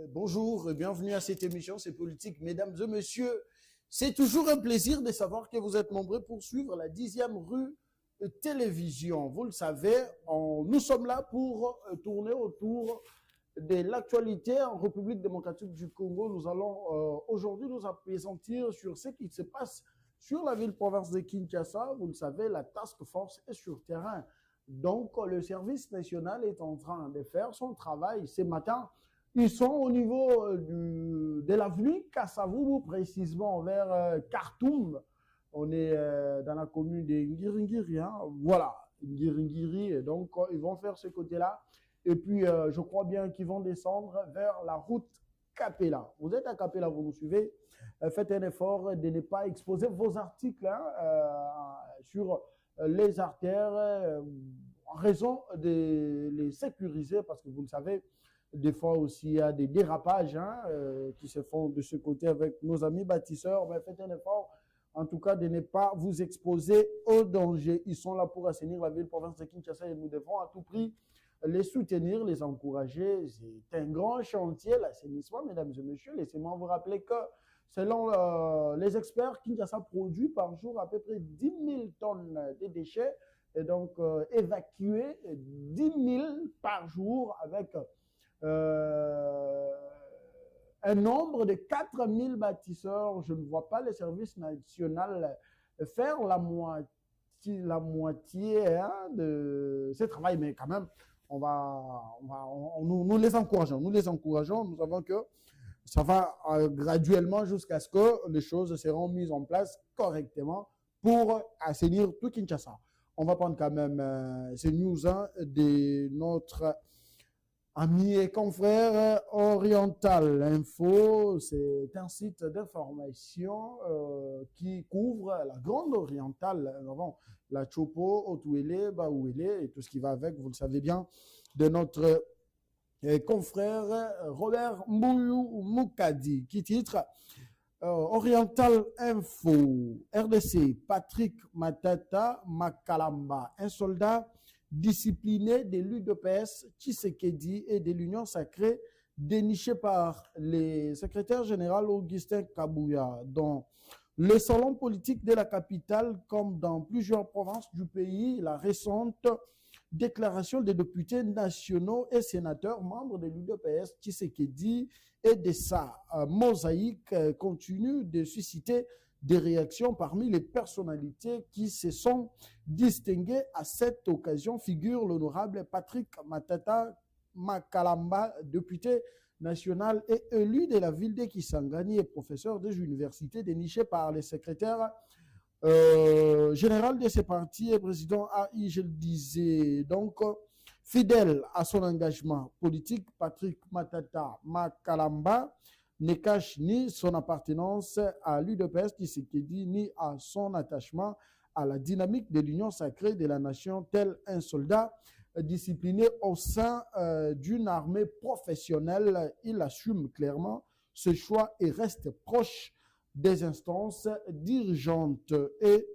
Bonjour et bienvenue à cette émission, c'est politique. Mesdames et messieurs, c'est toujours un plaisir de savoir que vous êtes nombreux pour suivre la 10e rue télévision. Vous le savez, nous sommes là pour tourner autour de l'actualité en République démocratique du Congo. Nous allons aujourd'hui nous appesantir sur ce qui se passe sur la ville-province de Kinshasa. Vous le savez, la task force est sur terrain. Donc, le service national est en train de faire son travail ce matin. Ils sont au niveau de l'avenue Kasavubu, précisément vers Khartoum. On est dans la commune de Ngiringiri. Hein. Voilà, Ngiringiri. Et donc, ils vont faire ce côté-là. Et puis, je crois bien qu'ils vont descendre vers la route Capella. Vous êtes à Capella, vous nous suivez. Faites un effort de ne pas exposer vos articles sur les artères en raison de les sécuriser parce que vous le savez, des fois aussi, il y a des dérapages qui se font de ce côté avec nos amis bâtisseurs. Mais faites un effort, en tout cas, de ne pas vous exposer au danger. Ils sont là pour assainir la ville-province de Kinshasa et nous devons à tout prix les soutenir, les encourager. C'est un grand chantier, l'assainissement, mesdames et messieurs. Laissez-moi vous rappeler que selon les experts, Kinshasa produit par jour à peu près 10 000 tonnes de déchets et donc évacuer 10 000 par jour avec un nombre de 4 000 bâtisseurs. Je ne vois pas le service national faire la moitié de ce travail, mais quand même, nous les encourageons. Nous savons que ça va graduellement jusqu'à ce que les choses seront mises en place correctement pour assainir tout Kinshasa. On va prendre quand même ces news de notre ami et confrère Oriental Info. C'est un site d'information qui couvre la grande orientale, la Chopo, Otuele, Baouele et tout ce qui va avec, vous le savez bien, de notre confrère Robert Mbouyou Moukadi, qui titre Oriental Info, RDC, Patrick Matata Makalamba, un soldat discipliné de l'UDPS Tshisekedi et de l'Union sacrée déniché par le secrétaire général Augustin Kabouya dans le salon politique de la capitale comme dans plusieurs provinces du pays. La récente déclaration des députés nationaux et sénateurs membres de l'UDPS Tshisekedi et de sa mosaïque continue de susciter des réactions parmi les personnalités qui se sont distinguées. À cette occasion figure l'honorable Patrick Matata Makalamba, député national et élu de la ville de Kisangani et professeur des universités déniché par les secrétaires général de ces partis et président AI, je le disais. Donc, fidèle à son engagement politique, Patrick Matata Makalamba ne cache ni son appartenance à l'UDPS Tshisekedi, ni à son attachement à la dynamique de l'union sacrée de la nation, tel un soldat discipliné au sein d'une armée professionnelle. Il assume clairement ce choix et reste proche des instances dirigeantes et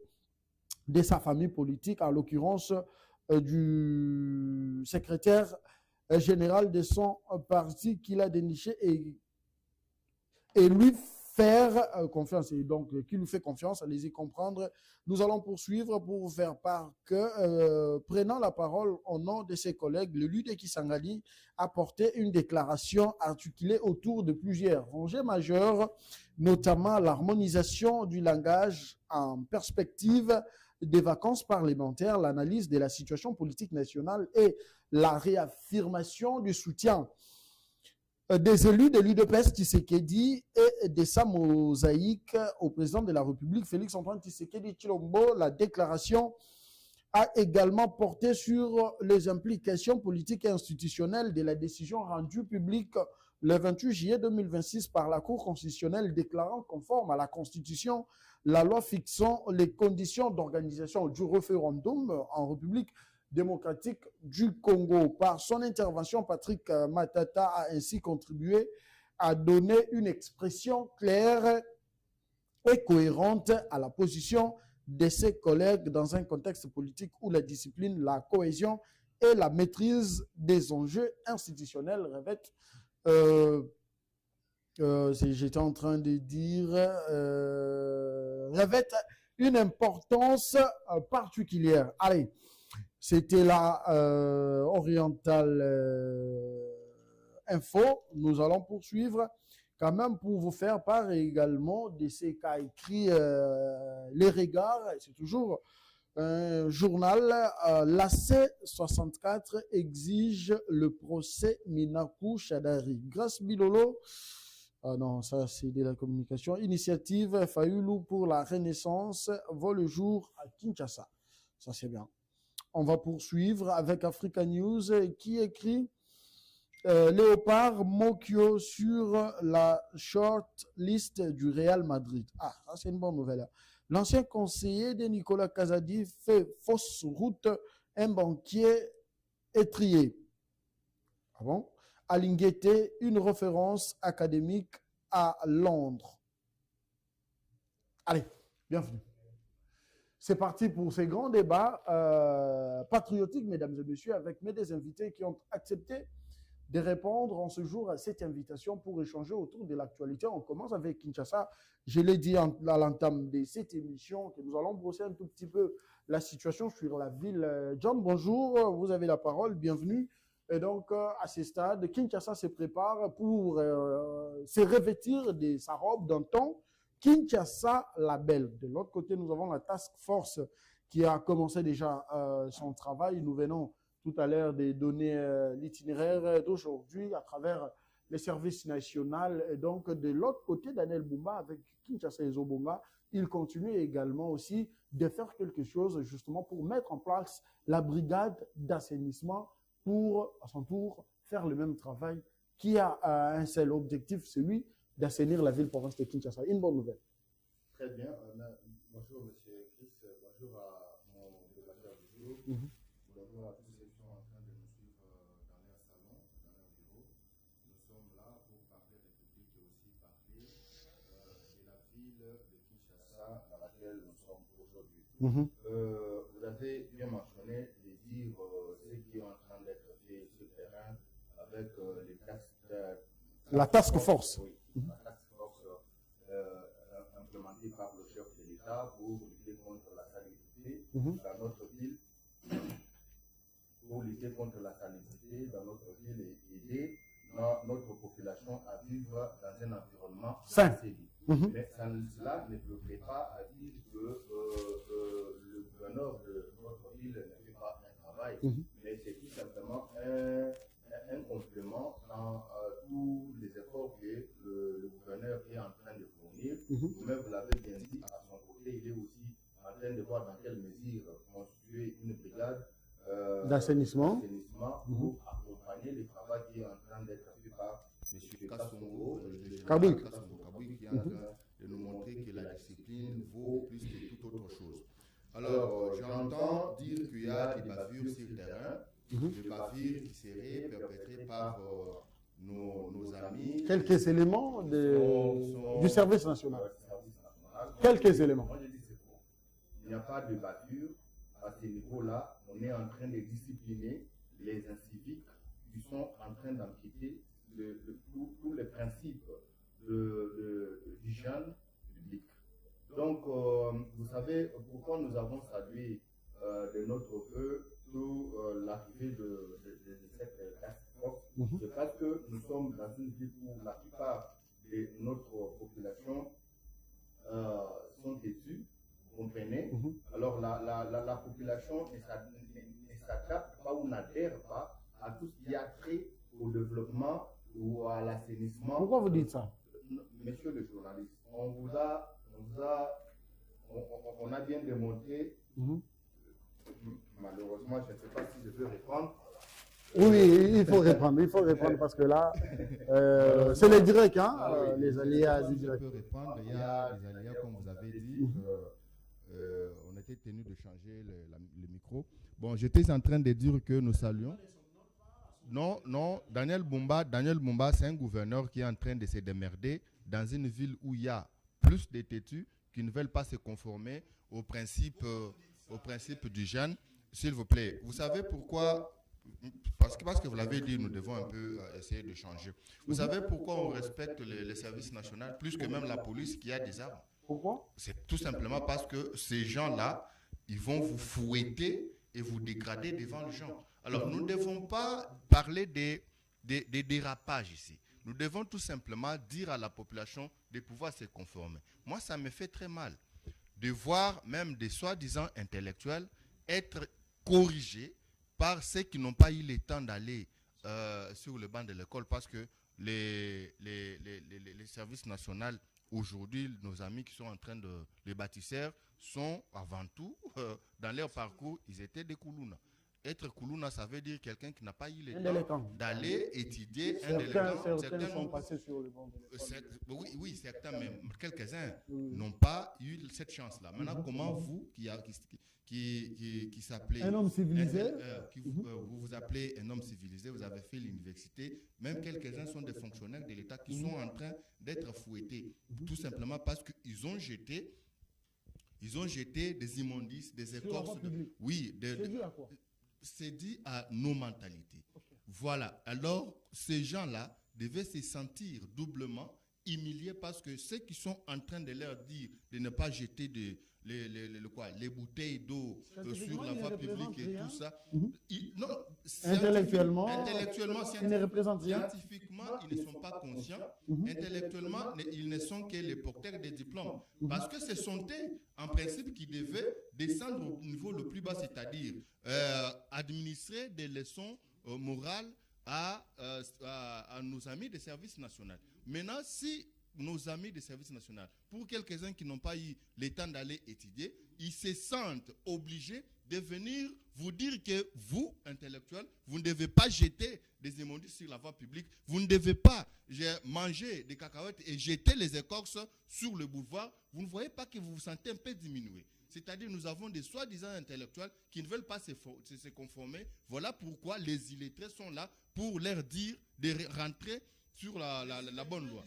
de sa famille politique, en l'occurrence du secrétaire général de son parti qu'il a déniché et lui faire confiance. Et donc, qui lui fait confiance, allez-y comprendre. Nous allons poursuivre pour vous faire part que, prenant la parole au nom de ses collègues, le LUD de Kisangani a porté une déclaration articulée autour de plusieurs enjeux majeurs, notamment l'harmonisation du langage en perspective des vacances parlementaires, l'analyse de la situation politique nationale et la réaffirmation du soutien des élus de l'UDPS Tshisekedi et de sa mosaïque au président de la République, Félix-Antoine Tshisekedi Tshilombo. La déclaration a également porté sur les implications politiques et institutionnelles de la décision rendue publique le 28 juillet 2026 par la Cour constitutionnelle déclarant conforme à la Constitution la loi fixant les conditions d'organisation du référendum en République démocratique du Congo. Par son intervention, Patrick Matata a ainsi contribué à donner une expression claire et cohérente à la position de ses collègues dans un contexte politique où la discipline, la cohésion et la maîtrise des enjeux institutionnels revêtent J'étais en train de dire, revêt une importance particulière. Allez, c'était la Oriental Info. Nous allons poursuivre quand même pour vous faire part également de ce qu'a écrit Les Regards. C'est toujours un journal. La C64 exige le procès Minakou Chadari. Grâce Bilolo. Ah non, ça c'est de la communication. Initiative Fayoulou pour la Renaissance voit le jour à Kinshasa. Ça c'est bien. On va poursuivre avec Africa News qui écrit Léopard Mokyo sur la short list du Real Madrid. Ah, ça c'est une bonne nouvelle. L'ancien conseiller de Nicolas Kazadi fait fausse route, un banquier étrié. Ah bon? Alinguete, une référence académique à Londres. Allez, bienvenue. C'est parti pour ces grands débats patriotiques, mesdames et messieurs, avec mes deux invités qui ont accepté de répondre en ce jour à cette invitation pour échanger autour de l'actualité. On commence avec Kinshasa. Je l'ai dit à l'entame de cette émission que nous allons brosser un tout petit peu la situation sur la ville. John, bonjour, vous avez la parole, bienvenue. Et donc, à ce stade, Kinshasa se prépare pour se revêtir de sa robe d'antan. Kinshasa la belle. De l'autre côté, nous avons la task force qui a commencé déjà son travail. Nous venons tout à l'heure de donner l'itinéraire d'aujourd'hui à travers les services nationaux. Et donc, de l'autre côté, Daniel Bumba avec Kinshasa et Zobonga, il continue également aussi de faire quelque chose justement pour mettre en place la brigade d'assainissement pour, à son tour, faire le même travail qui a un seul objectif, celui d'assainir la ville-province de Kinshasa. Une bonne nouvelle. Très bien. Bonjour, M. Chris. Bonjour à mon débatteur du jour. Bonjour à tous ceux qui sont en train de nous suivre dans leur salon, dans leur bureau. Nous sommes là pour parler des publics et aussi parler de la ville de Kinshasa dans laquelle nous sommes aujourd'hui. Vous avez bien mentionné les dire ce qui est en train d'être fait sur le terrain avec les la task force. Oui, la task force implémentée par le chef de l'État pour lutter contre la salubrité dans notre ville. Pour lutter contre la salubrité dans notre ville et aider notre population à vivre dans un environnement sain. Mais cela ne bloquerait pas à dire que le gouverneur de notre ville ne fait pas un travail, mais c'est tout simplement un complément dans tous les efforts que le gouverneur est en train de fournir. Vous-même, vous l'avez bien dit, à son côté, il est aussi en train de voir dans quelle mesure constituer une brigade d'assainissement pour accompagner le travail qui est en train d'être fait par M. Kassongo, Kabouik, qui est en train de nous montrer que la discipline vaut plus que toute autre chose. Alors, j'entends dire qu'il y a des bavures sur le terrain, des bavures qui seraient perpétrées par nos amis. Quelques éléments du service national. Quelques éléments. Moi, je dis c'est faux. Il n'y a pas de bavure à ce niveau-là. On est en train de discipliner les inciviques qui sont en train d'empiéter tous les principes d'hygiène publique. Donc, vous savez pourquoi nous avons salué de notre feu l'arrivée de cette task force. C'est parce que nous sommes dans une ville où la plupart de notre population sont têtus, vous comprenez? Alors, la population ne s'adapte pas ou n'adhère pas à tout ce qui a trait au développement ou à l'assainissement. Pourquoi vous dites ça? Monsieur le journaliste, on a bien démontré, malheureusement, je ne sais pas si je peux répondre. Oui, il faut répondre parce que là, c'est les directs, hein, les aléas du direct. Je peux répondre, il y a des aléas, comme vous avez dit, on était tenu de changer le micro. Bon, j'étais en train de dire que nous saluons. Non, Daniel Bumba, c'est un gouverneur qui est en train de se démerder dans une ville où il y a plus de têtus qui ne veulent pas se conformer au principe du jeune. S'il vous plaît, vous savez pourquoi parce que vous l'avez dit, nous devons un peu essayer de changer. Vous savez pourquoi on respecte les services nationaux plus que même la police qui a des armes? Pourquoi? C'est tout simplement parce que ces gens-là, ils vont vous fouetter et vous dégrader devant les gens. Alors, nous ne devons pas parler des dérapages ici. Nous devons tout simplement dire à la population de pouvoir se conformer. Moi, ça me fait très mal de voir même des soi-disant intellectuels être corrigés par ceux qui n'ont pas eu le temps d'aller sur le banc de l'école, parce que les services nationaux aujourd'hui, nos amis qui sont en train de les bâtisseurs sont avant tout, dans leur parcours, ils étaient des Koulouna. Être Koulouna, ça veut dire quelqu'un qui n'a pas eu le temps d'aller étudier. Certains sont passés sur le banc de l'école. Oui, certains, mais quelques-uns n'ont pas eu cette chance-là. Maintenant, comment vous, qui s'appelez un homme civilisé, vous vous appelez un homme civilisé, vous avez fait l'université, même quelques-uns sont des fonctionnaires de l'État qui sont en train d'être fouettés, tout simplement parce qu'ils ont jeté des immondices, des écorces. Oui, c'est dit à nos mentalités. Okay. Voilà. Alors, ces gens-là devaient se sentir doublement humiliés parce que ceux qui sont en train de leur dire de ne pas jeter les bouteilles d'eau sur la voie publique et tout ça, intellectuellement, ils ne représentent rien. Scientifiquement, ils ne sont pas conscients. Intellectuellement, ils ne sont que les porteurs des diplômes. Parce que ce sont eux, en principe, qui devaient descendre au niveau le plus bas, c'est-à-dire administrer des leçons morales à nos amis des services nationaux. Maintenant, si nos amis des services nationaux, pour quelques-uns qui n'ont pas eu le temps d'aller étudier, ils se sentent obligés de venir vous dire que vous, intellectuels, vous ne devez pas jeter des immondices sur la voie publique, vous ne devez pas manger des cacahuètes et jeter les écorces sur le boulevard. Vous ne voyez pas que vous vous sentez un peu diminué. C'est-à-dire nous avons des soi-disant intellectuels qui ne veulent pas se conformer. Voilà pourquoi les illettrés sont là pour leur dire de rentrer sur la bonne loi.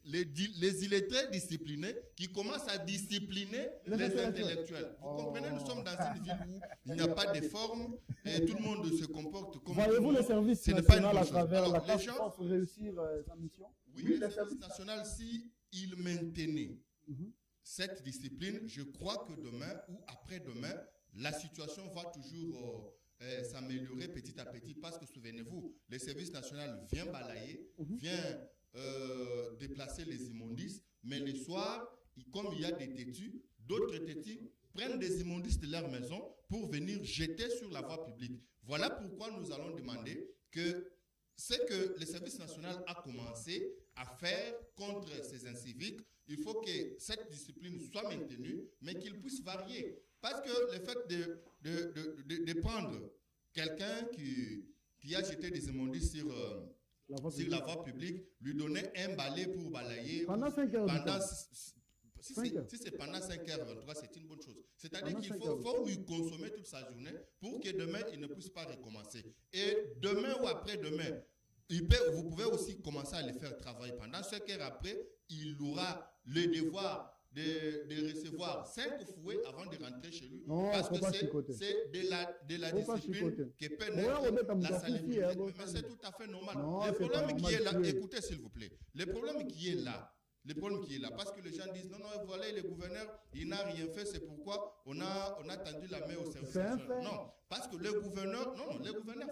Les illettrés disciplinés qui commencent à discipliner les intellectuels. Vous comprenez, nous sommes dans une ville où il n'y a pas de forme et tout le monde se comporte comme... Voyez-vous le service national à travers la task force pour réussir sa mission? Oui, le service national, s'il maintenait cette discipline, je crois que demain ou après-demain, la situation va toujours s'améliorer petit à petit parce que souvenez-vous, le service national vient balayer, vient déplacer les immondices, mais le soir, comme il y a des têtus, d'autres têtus prennent des immondices de leur maison pour venir jeter sur la voie publique. Voilà pourquoi nous allons demander que ce que le service national a commencé à faire contre ces inciviques, il faut que cette discipline soit maintenue, mais qu'il puisse varier. Parce que le fait de prendre quelqu'un qui a jeté des immondices sur la voie publique, lui donner un balai pour balayer pendant 5 heures. Si c'est pendant 5h23, c'est une bonne chose. C'est-à-dire qu'il faut lui consommer toute sa journée pour que demain, il ne puisse pas recommencer. Et demain ou après-demain, vous pouvez aussi commencer à le faire travailler. Pendant 5 heures après, il aura le devoir de recevoir 5 fouets avant de rentrer chez lui. Non, parce que c'est de la discipline qui peut naître la salubrité. Mais c'est tout à fait normal. Non, le problème qui est là, écoutez s'il vous plaît, le problème qui est là, parce que les gens disent non, voilà, le gouverneur, il n'a rien fait, c'est pourquoi on a tendu la main au service national. Non, parce que le gouverneur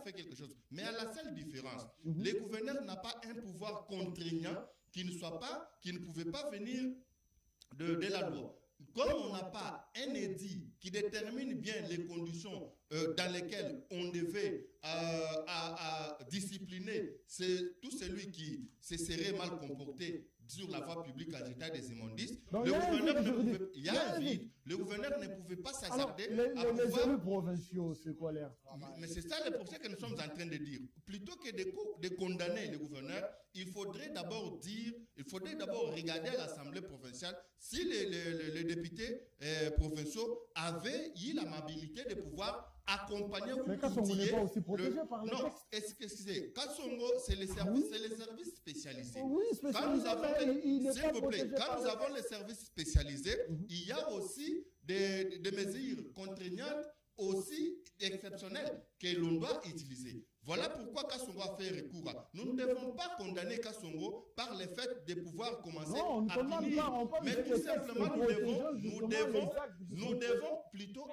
fait quelque chose. Mais à la seule différence, le gouverneur n'a pas un pouvoir contraignant qui ne pouvait pas venir de la loi. Comme on n'a pas un édit qui détermine bien les conditions dans lesquelles on devait discipliner tout celui qui se serait mal comporté sur la voie publique en jetant des immondices, le gouverneur ne pouvait pas s'hasarder à pouvoir... Les élus provinciaux, c'est quoi l'air? Mais c'est ça le procès que nous sommes en train de dire. Plutôt que de condamner le gouverneur, il faudrait d'abord regarder à l'Assemblée provinciale si les députés provinciaux avaient eu l'amabilité de pouvoir accompagner ou Kassongo n'est pas aussi protégé par les textes. Excusez, Kassongo, c'est les services spécialisés. Oui, quand nous avons les services spécialisés, il y a aussi des mesures contraignantes aussi exceptionnels que l'on doit utiliser. Voilà pourquoi Kassongo a fait recours. Nous ne devons pas condamner Kassongo par le fait de pouvoir commencer à punir. Mais tout simplement, nous devons plutôt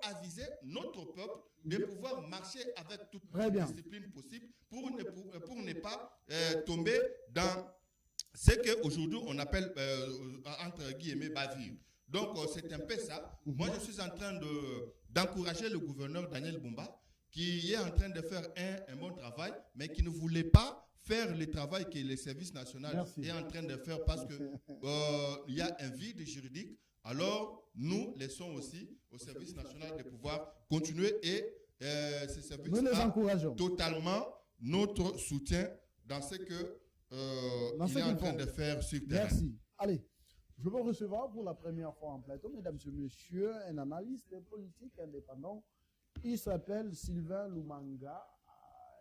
aviser notre peuple de pouvoir marcher avec toute discipline possible pour ne pas tomber dans ce qu'aujourd'hui on appelle entre guillemets bavure. Donc c'est un peu ça. Moi je suis en train d'encourager le gouverneur Daniel Bumba qui est en train de faire un bon travail, mais qui ne voulait pas faire le travail que le service national est en train de faire parce qu'il y a un vide juridique. Alors, nous laissons aussi au service national de pouvoir continuer et ce service a totalement notre soutien dans ce que il est en train de faire sur le terrain. Merci. Allez, je vais recevoir pour la première fois en plateau, mesdames et messieurs, un analyste politique indépendant. Il s'appelle Sylvain Lumanga.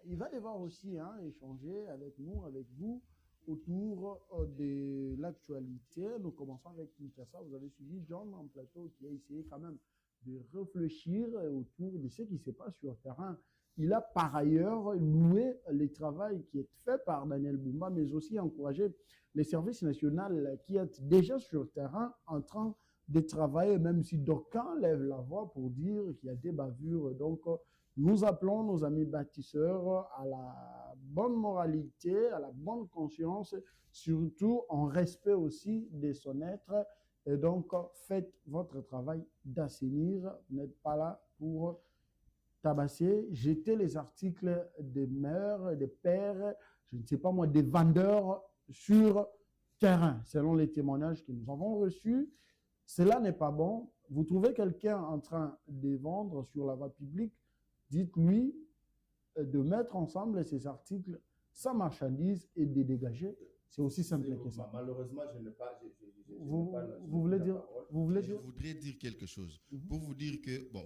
Il va devoir aussi échanger avec nous, avec vous, autour de l'actualité. Nous commençons avec Kinshasa. Vous avez suivi John en plateau qui a essayé quand même de réfléchir autour de ce qui se passe sur le terrain. Il a par ailleurs loué le travail qui est fait par Daniel Bumba, mais aussi encouragé les services nationaux qui sont déjà sur le terrain en train de travailler, même si d'aucuns lèvent la voix pour dire qu'il y a des bavures. Donc, nous appelons nos amis bâtisseurs à la bonne moralité, à la bonne conscience, surtout en respect aussi de son être. Et donc, faites votre travail d'assainir. Vous n'êtes pas là pour tabasser, jeter les articles des mères, des pères, je ne sais pas moi, des vendeurs sur terrain, selon les témoignages que nous avons reçus. Cela n'est pas bon. Vous trouvez quelqu'un en train de vendre sur la voie publique, dites-lui de mettre ensemble ces articles, sa marchandise et de dégager. C'est aussi simple que ça. Malheureusement, je n'ai pas. Vous voulez dire? Je voudrais dire quelque chose. Pour vous dire que, bon,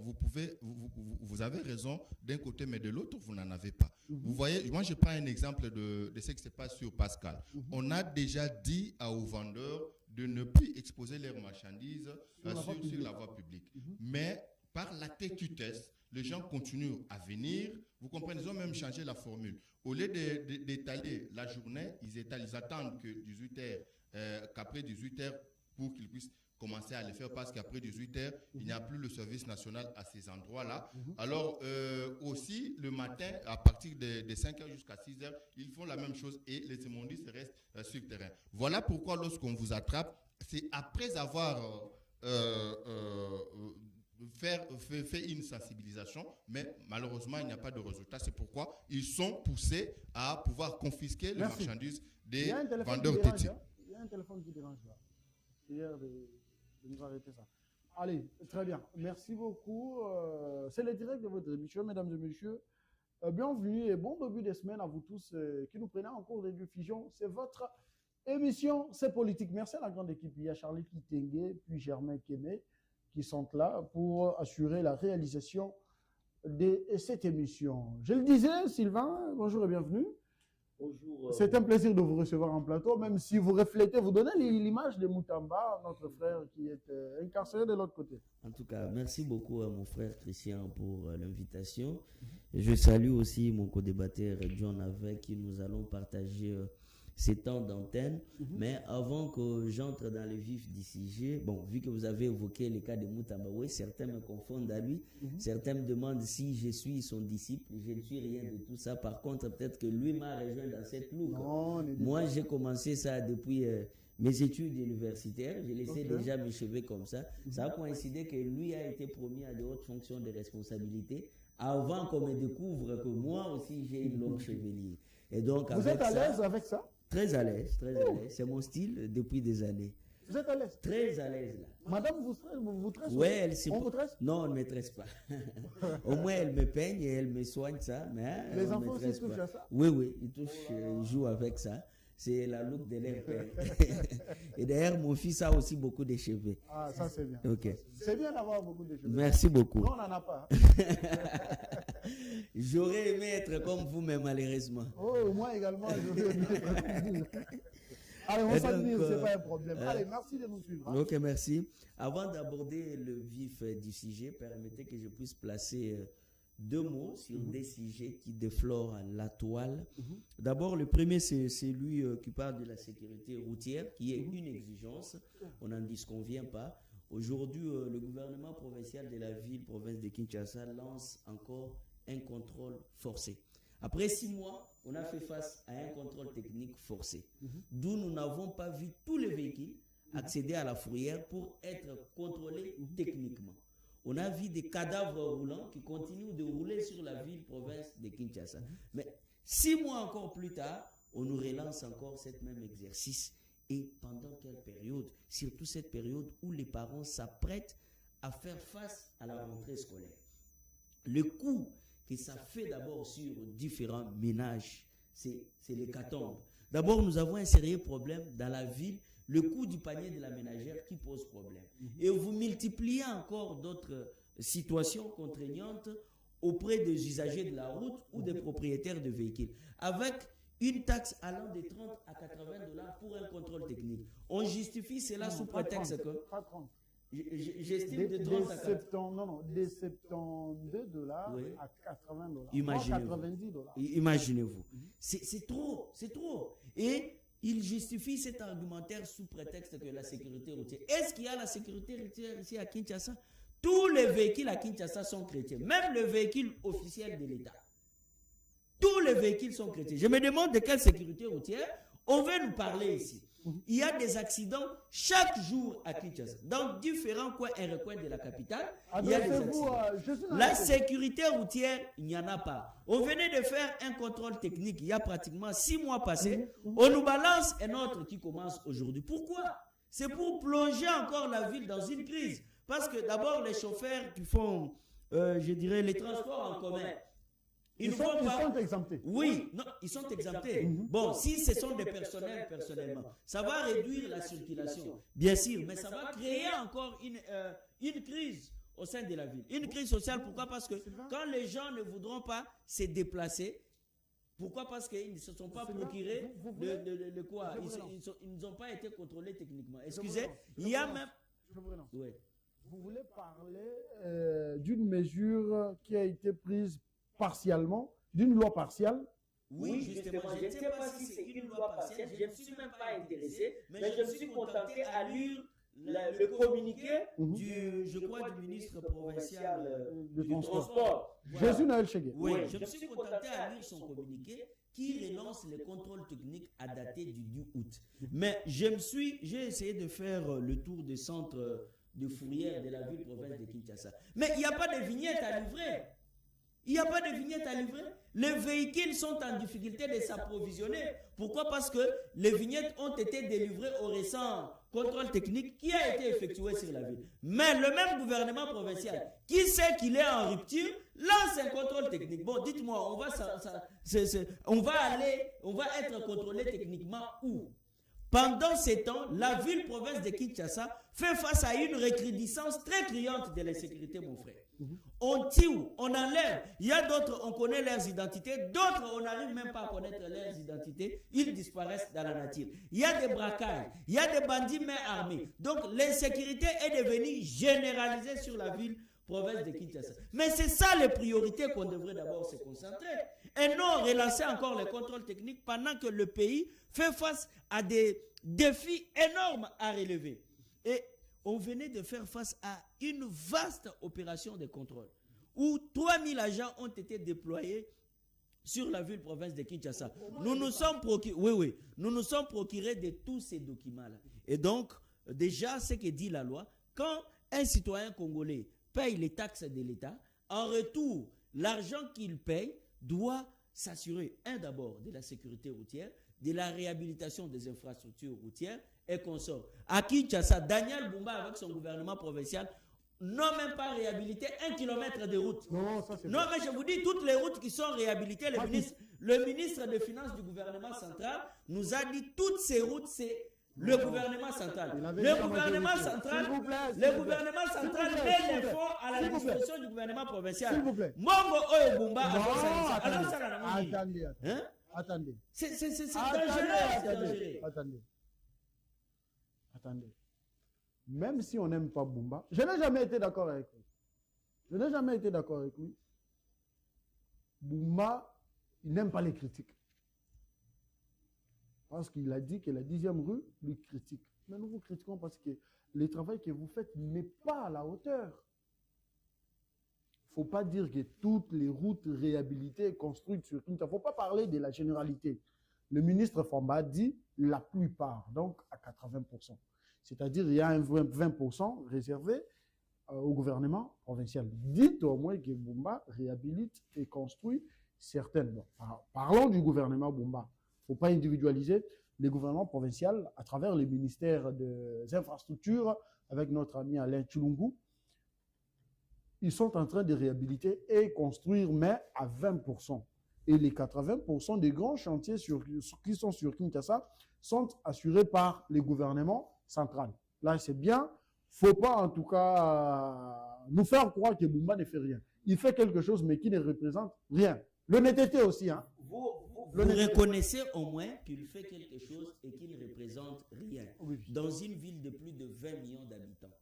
vous avez raison d'un côté, mais de l'autre, vous n'en avez pas. Vous voyez, moi, je prends un exemple de ce qui se passe sur Pascal. On a déjà dit aux vendeurs de ne plus exposer leurs marchandises sur la voie publique. Mais par la têtutesse, les gens continuent à venir. Vous comprenez, ils ont même changé la formule. Au lieu d'étaler la journée, ils attendent que 18h, qu'après 18h, pour qu'ils puissent commencer à le faire, parce qu'après 18h, il n'y a plus le service national à ces endroits-là. Alors, aussi, le matin, à partir de 5h jusqu'à 6h, ils font la même chose et les immondices restent sur le terrain. Voilà pourquoi lorsqu'on vous attrape, c'est après avoir fait une sensibilisation, mais malheureusement, il n'y a pas de résultat. C'est pourquoi ils sont poussés à pouvoir confisquer les marchandises des vendeurs têtus. Il y a un téléphone qui dérange là. Hier de nous arrêter ça. Allez, très bien. Merci beaucoup. C'est le direct de votre émission, mesdames et messieurs. Bienvenue et bon début de semaine à vous tous qui nous prenez en cours de diffusion. C'est votre émission, c'est politique. Merci à la grande équipe. Il y a Charlie Kitenge, puis Germain Kémé qui sont là pour assurer la réalisation de cette émission. Je le disais, Sylvain, bonjour et bienvenue. Bonjour. C'est un plaisir de vous recevoir en plateau, même si vous reflétez, vous donnez l'image de Moutamba, notre frère qui est incarcéré de l'autre côté. En tout cas, merci beaucoup à mon frère Christian pour l'invitation. Je salue aussi mon co-débatteur John avec qui nous allons partager ces temps d'antenne. Mais avant que j'entre dans le vif du sujet, bon, vu que vous avez évoqué le cas de Moutamba, oui, certains me confondent à lui. Certains me demandent si je suis son disciple. Je ne suis rien de tout ça. Par contre, peut-être que lui m'a rejoint dans cette loupe. Moi, j'ai commencé ça depuis mes études universitaires. J'ai laissé déjà mes cheveux comme ça. Ça a coïncidé que lui a été promu à de hautes fonctions de responsabilité avant qu'on me découvre que moi aussi j'ai une longue chevelure. Et donc, vous êtes à l'aise avec ça? Très à l'aise, très à l'aise. C'est mon style depuis des années. Vous êtes à l'aise? Très à l'aise là. Madame vous tresse? Oui, elle s'y... On vous tresse? Non, on ne me tresse pas. Au moins, elle me peigne et elle me soigne ça. Mais les enfants aussi touchent à ça? Oui, ils touchent, ils jouent avec ça. C'est la look de leur père. Et d'ailleurs, mon fils a aussi beaucoup de cheveux. Ah, ça c'est bien. Ok. C'est bien d'avoir beaucoup de cheveux. Merci beaucoup. Nous, on n'en a pas. J'aurais aimé être comme vous, mais malheureusement. Oh, moi également, j'aurais aimé être comme vous. Allez, on Et s'admire, donc, c'est pas un problème. Allez, merci de nous suivre. Ok, merci. Avant d'aborder le vif du sujet, permettez que je puisse placer 2 mots sur des sujets qui déflorent la toile. D'abord, le premier, c'est celui qui parle de la sécurité routière, qui est une exigence. On n'en disconvient pas. Aujourd'hui, le gouvernement provincial de la province de Kinshasa, lance encore un contrôle forcé. Après 6 mois, on a fait face à un contrôle technique forcé, d'où nous n'avons pas vu tous les véhicules accéder à la fourrière pour être contrôlés techniquement. On a vu des cadavres roulants qui continuent de rouler sur la province de Kinshasa. Mais 6 mois encore plus tard, on nous relance encore cet même exercice. Et pendant quelle période? Surtout cette période où les parents s'apprêtent à faire face à la rentrée scolaire. Le coût que ça fait d'abord sur différents ménages, c'est l'hécatombe. D'abord, nous avons un sérieux problème dans la ville, le coût du panier de la ménagère qui pose problème. Et vous multipliez encore d'autres situations contraignantes auprès des usagers de la route ou des propriétaires de véhicules, avec une taxe allant de 30 à 80 dollars pour un contrôle technique. On justifie cela sous prétexte que... Pas 30. J'estime de 30 à 40. Non, des 72 dollars à 80 dollars. Imaginez-vous. 90 dollars. Imaginez-vous. C'est trop, c'est trop. Et il justifie cet argumentaire sous prétexte que la sécurité routière. Est-ce qu'il y a la sécurité routière ici à Kinshasa? Tous les véhicules à Kinshasa sont chrétiens, même le véhicule officiel de l'État. Tous les véhicules sont chrétiens. Je me demande de quelle sécurité routière on veut nous parler ici. Il y a des accidents chaque jour à Kinshasa. Dans différents coins et recoins de la capitale, il y a des accidents. La sécurité routière, il n'y en a pas. On venait de faire un contrôle technique il y a pratiquement 6 mois passés. On nous balance un autre qui commence aujourd'hui. Pourquoi? C'est pour plonger encore la ville dans une crise. Parce que d'abord, les chauffeurs qui font, je dirais, les transports en commun, ils sont exemptés. Oui, non, ils sont exemptés. Bon, si ce sont des personnels, personnellement, ça va réduire la circulation, bien sûr, mais ça va créer encore une crise au sein de la ville. Une crise sociale, pourquoi? Parce que quand les gens ne voudront pas se déplacer, pourquoi? Parce qu'ils ne se sont pas procurés de quoi? Ils n'ont pas été contrôlés techniquement. Excusez, il y a même... Oui. Vous voulez parler d'une mesure qui a été prise partiellement, d'une loi partielle? Oui, justement, je ne sais pas si c'est une loi partielle, je ne me suis même pas intéressé, mais je me suis contenté à lire le communiqué je crois, du ministre provincial du transport. Voilà. Jésus Noël Chegué. Oui, je me suis contenté à lire son communiqué qui relance les contrôles techniques à dater du 10 août. Mais j'ai essayé de faire le tour des centres de fourrière de la province de Kinshasa. Mais il n'y a pas de vignettes à livrer. Il n'y a pas de vignettes à livrer. Les véhicules sont en difficulté de s'approvisionner. Pourquoi? Parce que les vignettes ont été délivrées au récent contrôle technique qui a été effectué sur la ville. Mais le même gouvernement provincial, qui sait qu'il est en rupture, lance un contrôle technique. Bon, dites-moi, on va être contrôlé techniquement où? Pendant ces temps, la province de Kinshasa fait face à une recrudescence très criante de l'insécurité, mon frère. On tue, on enlève. Il y a d'autres, on connaît leurs identités. D'autres, on n'arrive même pas à connaître leurs identités. Ils disparaissent dans la nature. Il y a des braquages. Il y a des bandits main armés. Donc, l'insécurité est devenue généralisée sur la province de Kinshasa. Mais c'est ça les priorités qu'on devrait d'abord se concentrer. Et non relancer encore les contrôles techniques pendant que le pays fait face à des défis énormes à relever. Et on venait de faire face à une vaste opération de contrôle où 3000 agents ont été déployés sur la province de Kinshasa. Nous nous sommes procurés de tous ces documents-là. Et donc, déjà, ce que dit la loi, quand un citoyen congolais paye les taxes de l'État, en retour, l'argent qu'il paye doit s'assurer, d'abord, de la sécurité routière, de la réhabilitation des infrastructures routières et consorts. À Kinshasa, Daniel Bumba, avec son gouvernement provincial, n'a même pas réhabilité 1 kilomètre de route. Non, mais je vous dis, toutes les routes qui sont réhabilitées, le ministre des Finances du gouvernement central nous a dit toutes ces routes, c'est le gouvernement central. Le gouvernement central met les fonds à la disposition du gouvernement provincial. S'il vous plaît. Mongo Oyo Bumba. Attendez. C'est dangereux. Attendez. attendez. Même si on n'aime pas Bumba, je n'ai jamais été d'accord avec lui. Je n'ai jamais été d'accord avec lui. Bumba, il n'aime pas les critiques. Parce qu'il a dit que la 10e rue lui critique. Mais nous vous critiquons parce que le travail que vous faites n'est pas à la hauteur. Il ne faut pas dire que toutes les routes réhabilitées, construites sur Kinshasa, il ne faut pas parler de la généralité. Le ministre Fomba dit la plupart, donc à 80%. C'est-à-dire qu'il y a un 20% réservé au gouvernement provincial. Dites au moins que Bumba réhabilite et construit certaines. Bon, parlons du gouvernement Bumba. Il ne faut pas individualiser les gouvernements provinciaux à travers les ministères des infrastructures avec notre ami Alain Tchilungu. Ils sont en train de réhabiliter et construire, mais à 20%. Et les 80% des grands chantiers qui sont sur Kinshasa sont assurés par les gouvernements centraux. Là, c'est bien. Il ne faut pas, en tout cas, nous faire croire que Bumba ne fait rien. Il fait quelque chose, mais qui ne représente rien. L'honnêteté aussi, hein. Vous reconnaissez au moins qu'il fait quelque chose et qu'il ne représente rien. Oui. Dans une ville de plus de 20 millions d'habitants,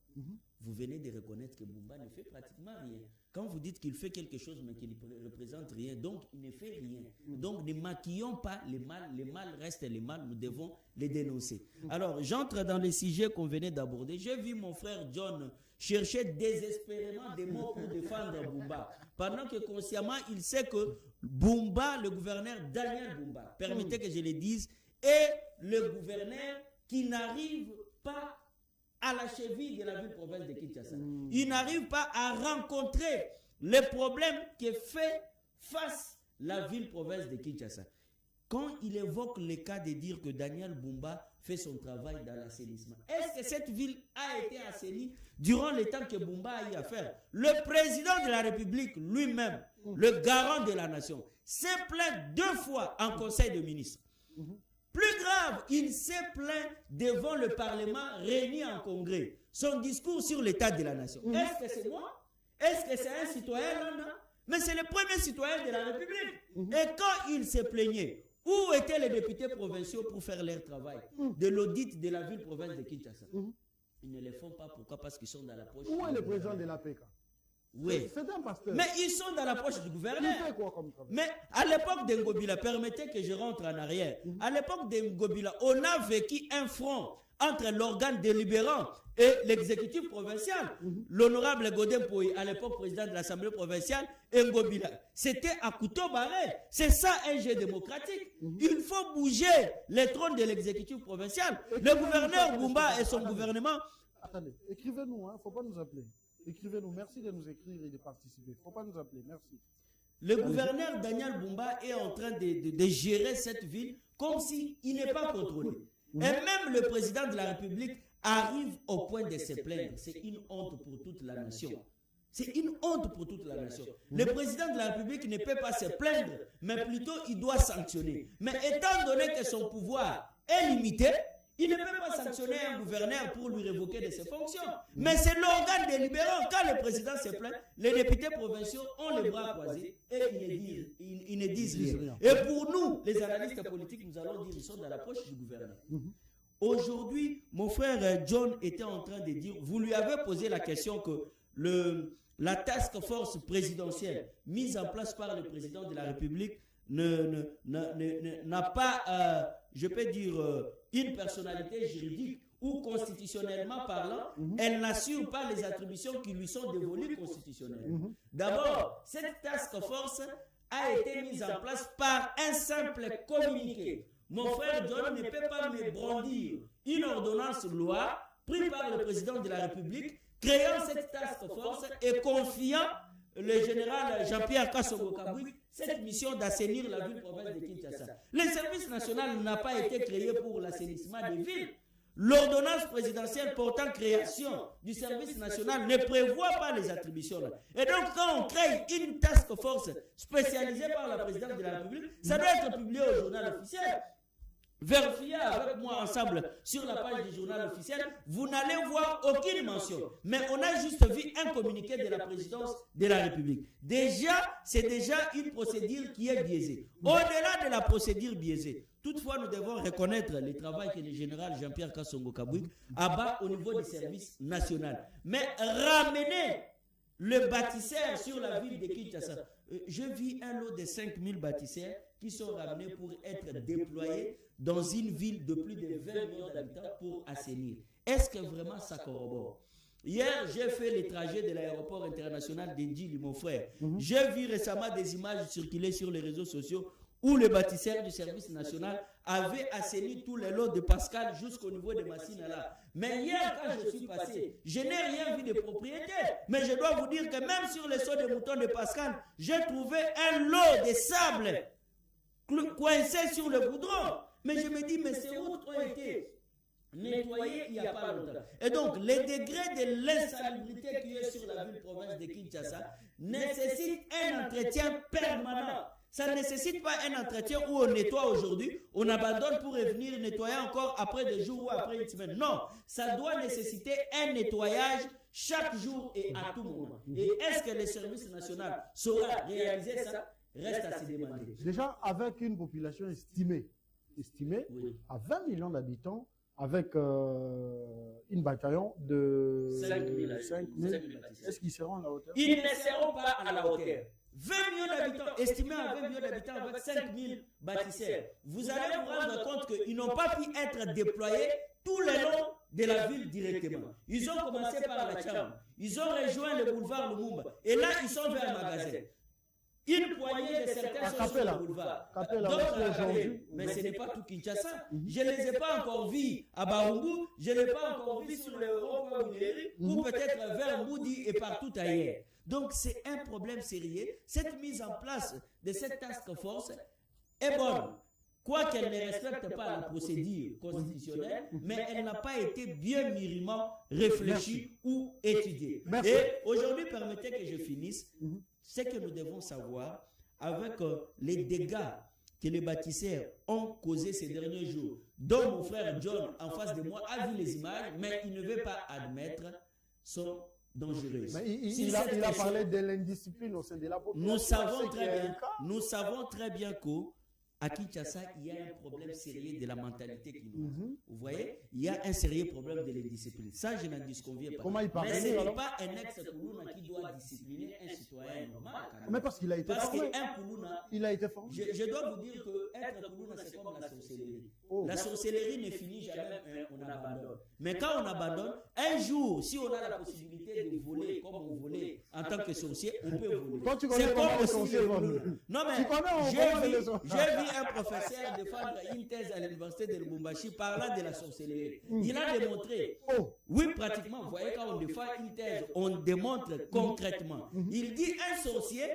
vous venez de reconnaître que Bumba ne fait pratiquement rien. Quand vous dites qu'il fait quelque chose mais qu'il ne représente rien, donc il ne fait rien. Donc ne maquillons pas les mal. Les mal restent les mal, nous devons les dénoncer. Alors, j'entre dans les sujets qu'on venait d'aborder. J'ai vu mon frère John chercher désespérément des mots pour défendre Bumba. Pendant que consciemment, il sait que Bumba, le gouverneur Daniel Bumba, permettez que je le dise, est le gouverneur qui n'arrive pas à la cheville de la ville-province de Kinshasa. Il n'arrive pas à rencontrer les problèmes que fait face la ville-province de Kinshasa. Quand il évoque le cas de dire que Daniel Bumba fait son travail dans l'assainissement, est-ce que cette ville a été assainie durant le temps que Bumba a eu à faire? Le président de la République lui-même, le garant de la nation, s'est plaint 2 fois en conseil de ministres. Plus grave, il s'est plaint devant le Parlement réuni en congrès. Son discours sur l'état de la nation. Est-ce que c'est moi? Est-ce que c'est un citoyen lambda? Mais c'est le premier citoyen de la République. Et quand il se plaignait, où étaient les députés provinciaux pour faire leur travail de l'audit de la ville-province de Kinshasa? Ils ne le font pas. Pourquoi? Parce qu'ils sont dans la poche. Où est le président de l'APK? Oui. C'est un pasteur. Mais ils sont dans la poche du gouverneur. Il fait quoi comme travail? Mais à l'époque d'Ngobila, permettez que je rentre en arrière. À l'époque d'Ngobila, on a vécu un front entre l'organe délibérant et l'exécutif provincial. L'honorable Godin Poy, à l'époque président de l'Assemblée provinciale, Ngobila, c'était à couteau barré. C'est ça un jeu démocratique. Il faut bouger les trônes de l'exécutif provincial. Le gouverneur Bumba et son gouvernement. Attendez, écrivez-nous, il ne faut pas nous appeler. Écrivez-nous, merci de nous écrire et de participer. Il ne faut pas nous appeler, merci. Le gouverneur Daniel Bumba est en train de gérer cette ville comme s'il n'est pas contrôlé. Et même le président de la République arrive au point de se plaindre. C'est une honte pour toute la nation. C'est une honte pour toute la nation. Le président de la République ne peut pas se plaindre, mais plutôt il doit sanctionner. Mais étant donné que son pouvoir est limité, il ne peut pas sanctionner un gouverneur pour lui révoquer de ses fonctions. Mais c'est l'organe délibérant. Quand le président se plaint, les députés provinciaux ont les bras croisés et ils ne disent rien. Et pour nous, les analystes politiques, nous allons dire qu'ils sont dans la poche du gouverneur. Aujourd'hui, mon frère John était en train de dire, vous lui avez posé la question que la task force présidentielle mise en place par le président de la République n'a pas, je peux dire, une personnalité juridique ou constitutionnellement parlant, elle n'assure pas les attributions qui lui sont dévolues constitutionnellement. D'abord, cette task force a été mise en place par un simple communiqué. Mon frère John ne peut pas me brandir une ordonnance loi prise par le président de la République créant cette task force et confiant le général Jean-Pierre Kasongo-Kabouik cette mission d'assainir la ville-province de Kinshasa. Le service national n'a pas été créé pour l'assainissement des villes. L'ordonnance présidentielle portant création du service national ne prévoit pas les attributions là. Et donc, quand on crée une task force spécialisée par la présidente de la République, ça doit être publié au journal officiel. vérifiez avec moi ensemble sur la page du journal officiel, vous n'allez voir aucune mention. Mais on a juste vu un communiqué de la présidence de la République. Déjà, c'est déjà une procédure qui est biaisée. Au-delà de la procédure biaisée, toutefois, nous devons reconnaître le travail que le général Jean-Pierre Kassongo Kabouik abat au niveau du service national. Mais ramener le bâtisseur sur la ville de Kinshasa, je vis un lot de 5000 bâtisseurs qui sont ramenés pour être déployés dans une ville de plus de 20 millions d'habitants pour assainir. Est-ce que vraiment ça corrobore? Hier, j'ai fait le trajet de l'aéroport international d'Indjili, mon frère. J'ai vu récemment des images circuler sur les réseaux sociaux où les bâtisseurs du service national avaient assaini tous les lots de Pascal jusqu'au niveau de Massinala. Mais hier, quand je suis passé, je n'ai rien vu de propriétaire. Mais je dois vous dire que même sur les sauts de moutons de Pascal, j'ai trouvé un lot de sable coincé sur le goudron. Mais je me dis, mais ces routes ont été nettoyées il n'y a pas longtemps. Et donc, les degrés de l'insalubrité qui est sur la ville-province de Kinshasa nécessitent un entretien permanent. Ça ne nécessite pas un entretien où on nettoie aujourd'hui, on abandonne pour revenir nettoyer encore après 2 jours ou après une semaine. Non, ça doit nécessiter un nettoyage chaque jour et à tout moment. Et est-ce que le service national saura réaliser ça? Reste à se demander. Déjà, avec une population estimée oui, à 20 millions d'habitants, avec une bataillon de 5 000. Est-ce qu'ils seront à la hauteur? Ils ne seront pas à la hauteur. 20 millions d'habitants, estimés à 20 millions d'habitants avec 5 000 bâtisseurs. Vous allez vous rendre compte qu'ils n'ont pas pu être déployés tout le long de la ville directement. Ils ont commencé par la Tcham, ils ont rejoint le boulevard Lumumba, et là ils sont vers le magasin. Une poignée de certains sont sur le boulevard. Mais ce n'est pas tout Kinshasa. Je ne les ai pas encore vus à Barumbu, je ne l'ai pas encore vu sur le rond-point ou peut-être vers Moudi et partout ailleurs. Donc c'est un problème sérieux. Cette mise en place de cette task force est bonne. Quoiqu'elle ne respecte pas la procédure constitutionnelle, mais elle n'a pas été bien mûrement réfléchie ou étudiée. Merci. Et aujourd'hui, permettez que je finisse. Ce que nous devons savoir avec les dégâts que les bâtisseurs ont causés ces derniers jours, dont mon frère John en face de moi a vu les images, mais il ne veut pas admettre, sont dangereuses. Mais il a parlé de l'indiscipline au sein de la population. Nous savons très bien qu'à Kinshasa, il y a un problème sérieux de la mentalité qui nous Vous voyez, il y a un sérieux problème de l'indiscipline. Ça, je n'en disconviens pas. Comment il parle? Mais ce n'est pas un ex-Koulouna qui doit discipliner un citoyen normal. Mais parce qu'il a été formé. Parce qu'un Koulouna, il a été formé. Je dois vous dire qu'être Koulouna, c'est comme la sorcellerie. Oh. La sorcellerie ne finit jamais, on abandonne. Mais quand on abandonne, un jour, si on a la possibilité de voler comme on volait en tant que sorcier, on peut voler. Toi, tu connais comment les sorciers volent? Non, mais j'ai vu un professeur défendre une thèse à l'université de Lubumbashi parlant de la sorcellerie. Il a démontré, oui, pratiquement, vous voyez, quand on défend une thèse, on démontre concrètement. Il dit un sorcier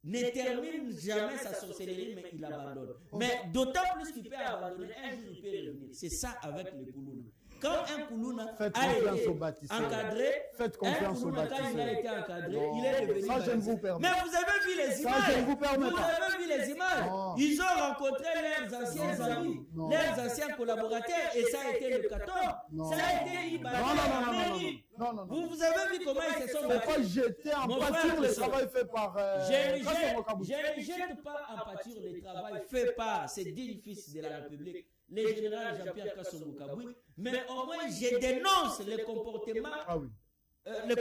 ne termine jamais sa sorcellerie, mais il abandonne. Mais d'autant plus qu'il peut abandonner, un jour il peut revenir. C'est ça avec les Koulouna. Quand un Koulouna a été encadré, faites confiance au bâtisseur. Quand il a été encadré, il est devenu ça, je ne vous permets. Mais vous avez vu les images. Ça, je ne vous permets pas. Vous avez vu les images. Non. Ils ont rencontré leurs anciens amis, leurs anciens collaborateurs, et ça a été le 14. Ça a été une bataille. Non. Vous avez vu comment ils se sont battus. Faut pas jeter en pâture le travail fait par... Je ne jette pas en pâture le travail fait par ces dignes fils de la République, le général Jean-Pierre Kassongo Kabouik, mais au moins je dénonce le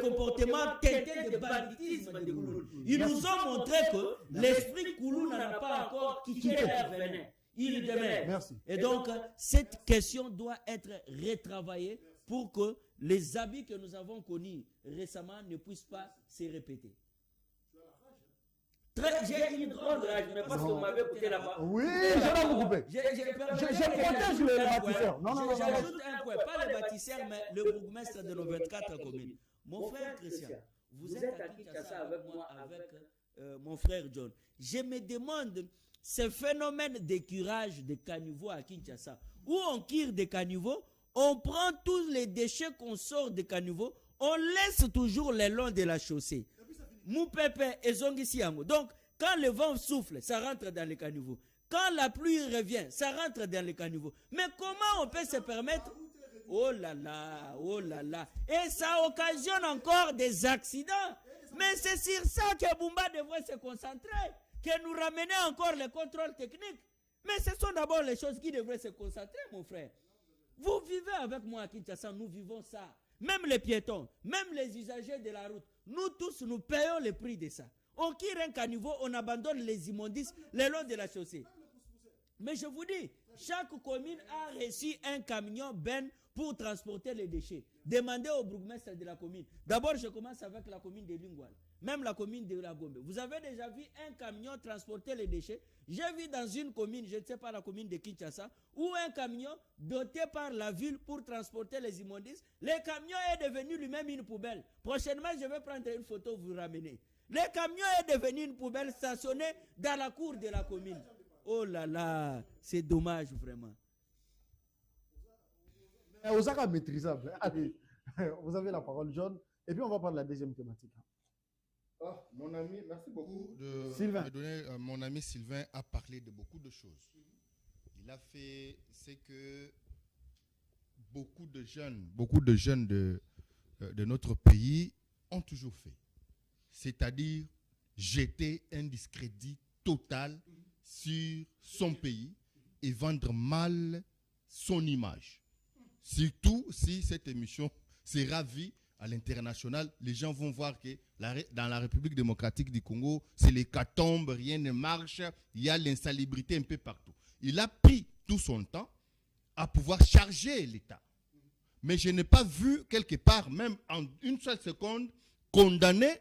comportement teinté de banditisme de Koulouna. Ils nous ont montré que l'esprit Koulouna n'a pas encore quitté leur venin. Il demeure. Merci. Et donc, cette question doit être retravaillée pour que les habits que nous avons connus récemment ne puissent pas se répéter. J'ai une grande rage, mais parce que vous m'avez coupé là-bas. Oui, je vais vous couper. Je protège les bâtisseurs. Non. J'ajoute un point, pas les bâtisseurs, mais le bourgmestre de nos 24 communes. Mon frère Christian, vous êtes à Kinshasa avec moi, avec mon frère John. Je me demande ce phénomène de curage de caniveaux à Kinshasa, où on cure des caniveaux, on prend tous les déchets qu'on sort des caniveaux, on laisse toujours le long de la chaussée. Moupepe et Zongisiango. Donc, quand le vent souffle, ça rentre dans les caniveaux. Quand la pluie revient, ça rentre dans les caniveaux. Mais comment on peut se permettre? Oh là là, oh là là. Et ça occasionne encore des accidents. Mais c'est sur ça que Bumba devrait se concentrer, que nous ramener encore les contrôles techniques. Mais ce sont d'abord les choses qui devraient se concentrer, mon frère. Vous vivez avec moi à Kinshasa, nous vivons ça. Même les piétons, même les usagers de la route, nous tous, nous payons le prix de ça. On tire un caniveau, on abandonne les immondices le long de la chaussée. Mais je vous dis, chaque commune a reçu un camion ben pour transporter les déchets. Demandez au bourgmestre de la commune. D'abord, je commence avec la commune de Lingoual, même la commune de la Gombe. Vous avez déjà vu un camion transporter les déchets? J'ai vu dans une commune, je ne sais pas la commune de Kinshasa, où un camion doté par la ville pour transporter les immondices. Le camion est devenu lui-même une poubelle. Prochainement, je vais prendre une photo, vous ramener. Le camion est devenu une poubelle stationnée dans la cour de la commune. Oh là là, c'est dommage vraiment. Osaka maîtrisable. Allez, vous avez la parole, John. Et puis on va prendre la deuxième thématique. Ah, mon ami, merci beaucoup de Sylvain. me donner. Mon ami Sylvain a parlé de beaucoup de choses. Il a fait ce que beaucoup de jeunes de notre pays ont toujours fait. C'est-à-dire jeter un discrédit total sur son pays et vendre mal son image. Surtout si cette émission sera vue à l'international, les gens vont voir que dans la République démocratique du Congo, c'est l'hécatombe, rien ne marche, il y a l'insalubrité un peu partout. Il a pris tout son temps à pouvoir charger l'État. Mais je n'ai pas vu quelque part, même en une seule seconde, condamner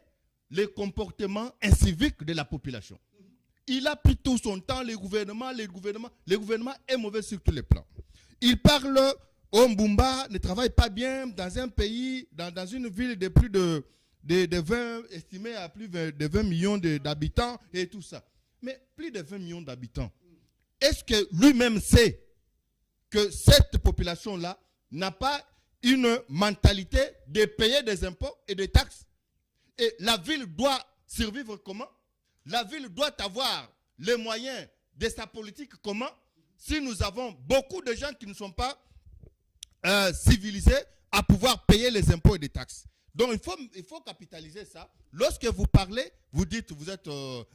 les comportements inciviques de la population. Il a pris tout son temps, le gouvernement est mauvais sur tous les plans. Il parle, Mbumba ne travaille pas bien dans un pays, dans une ville de plus de 20, estimée à plus de 20 millions d'habitants et tout ça. Mais plus de 20 millions d'habitants, est-ce que lui-même sait que cette population-là n'a pas une mentalité de payer des impôts et des taxes? Et la ville doit survivre comment? La ville doit avoir les moyens de sa politique comment? Si nous avons beaucoup de gens qui ne sont pas civilisés à pouvoir payer les impôts et les taxes. Donc il faut capitaliser ça. Lorsque vous parlez, vous dites vous êtes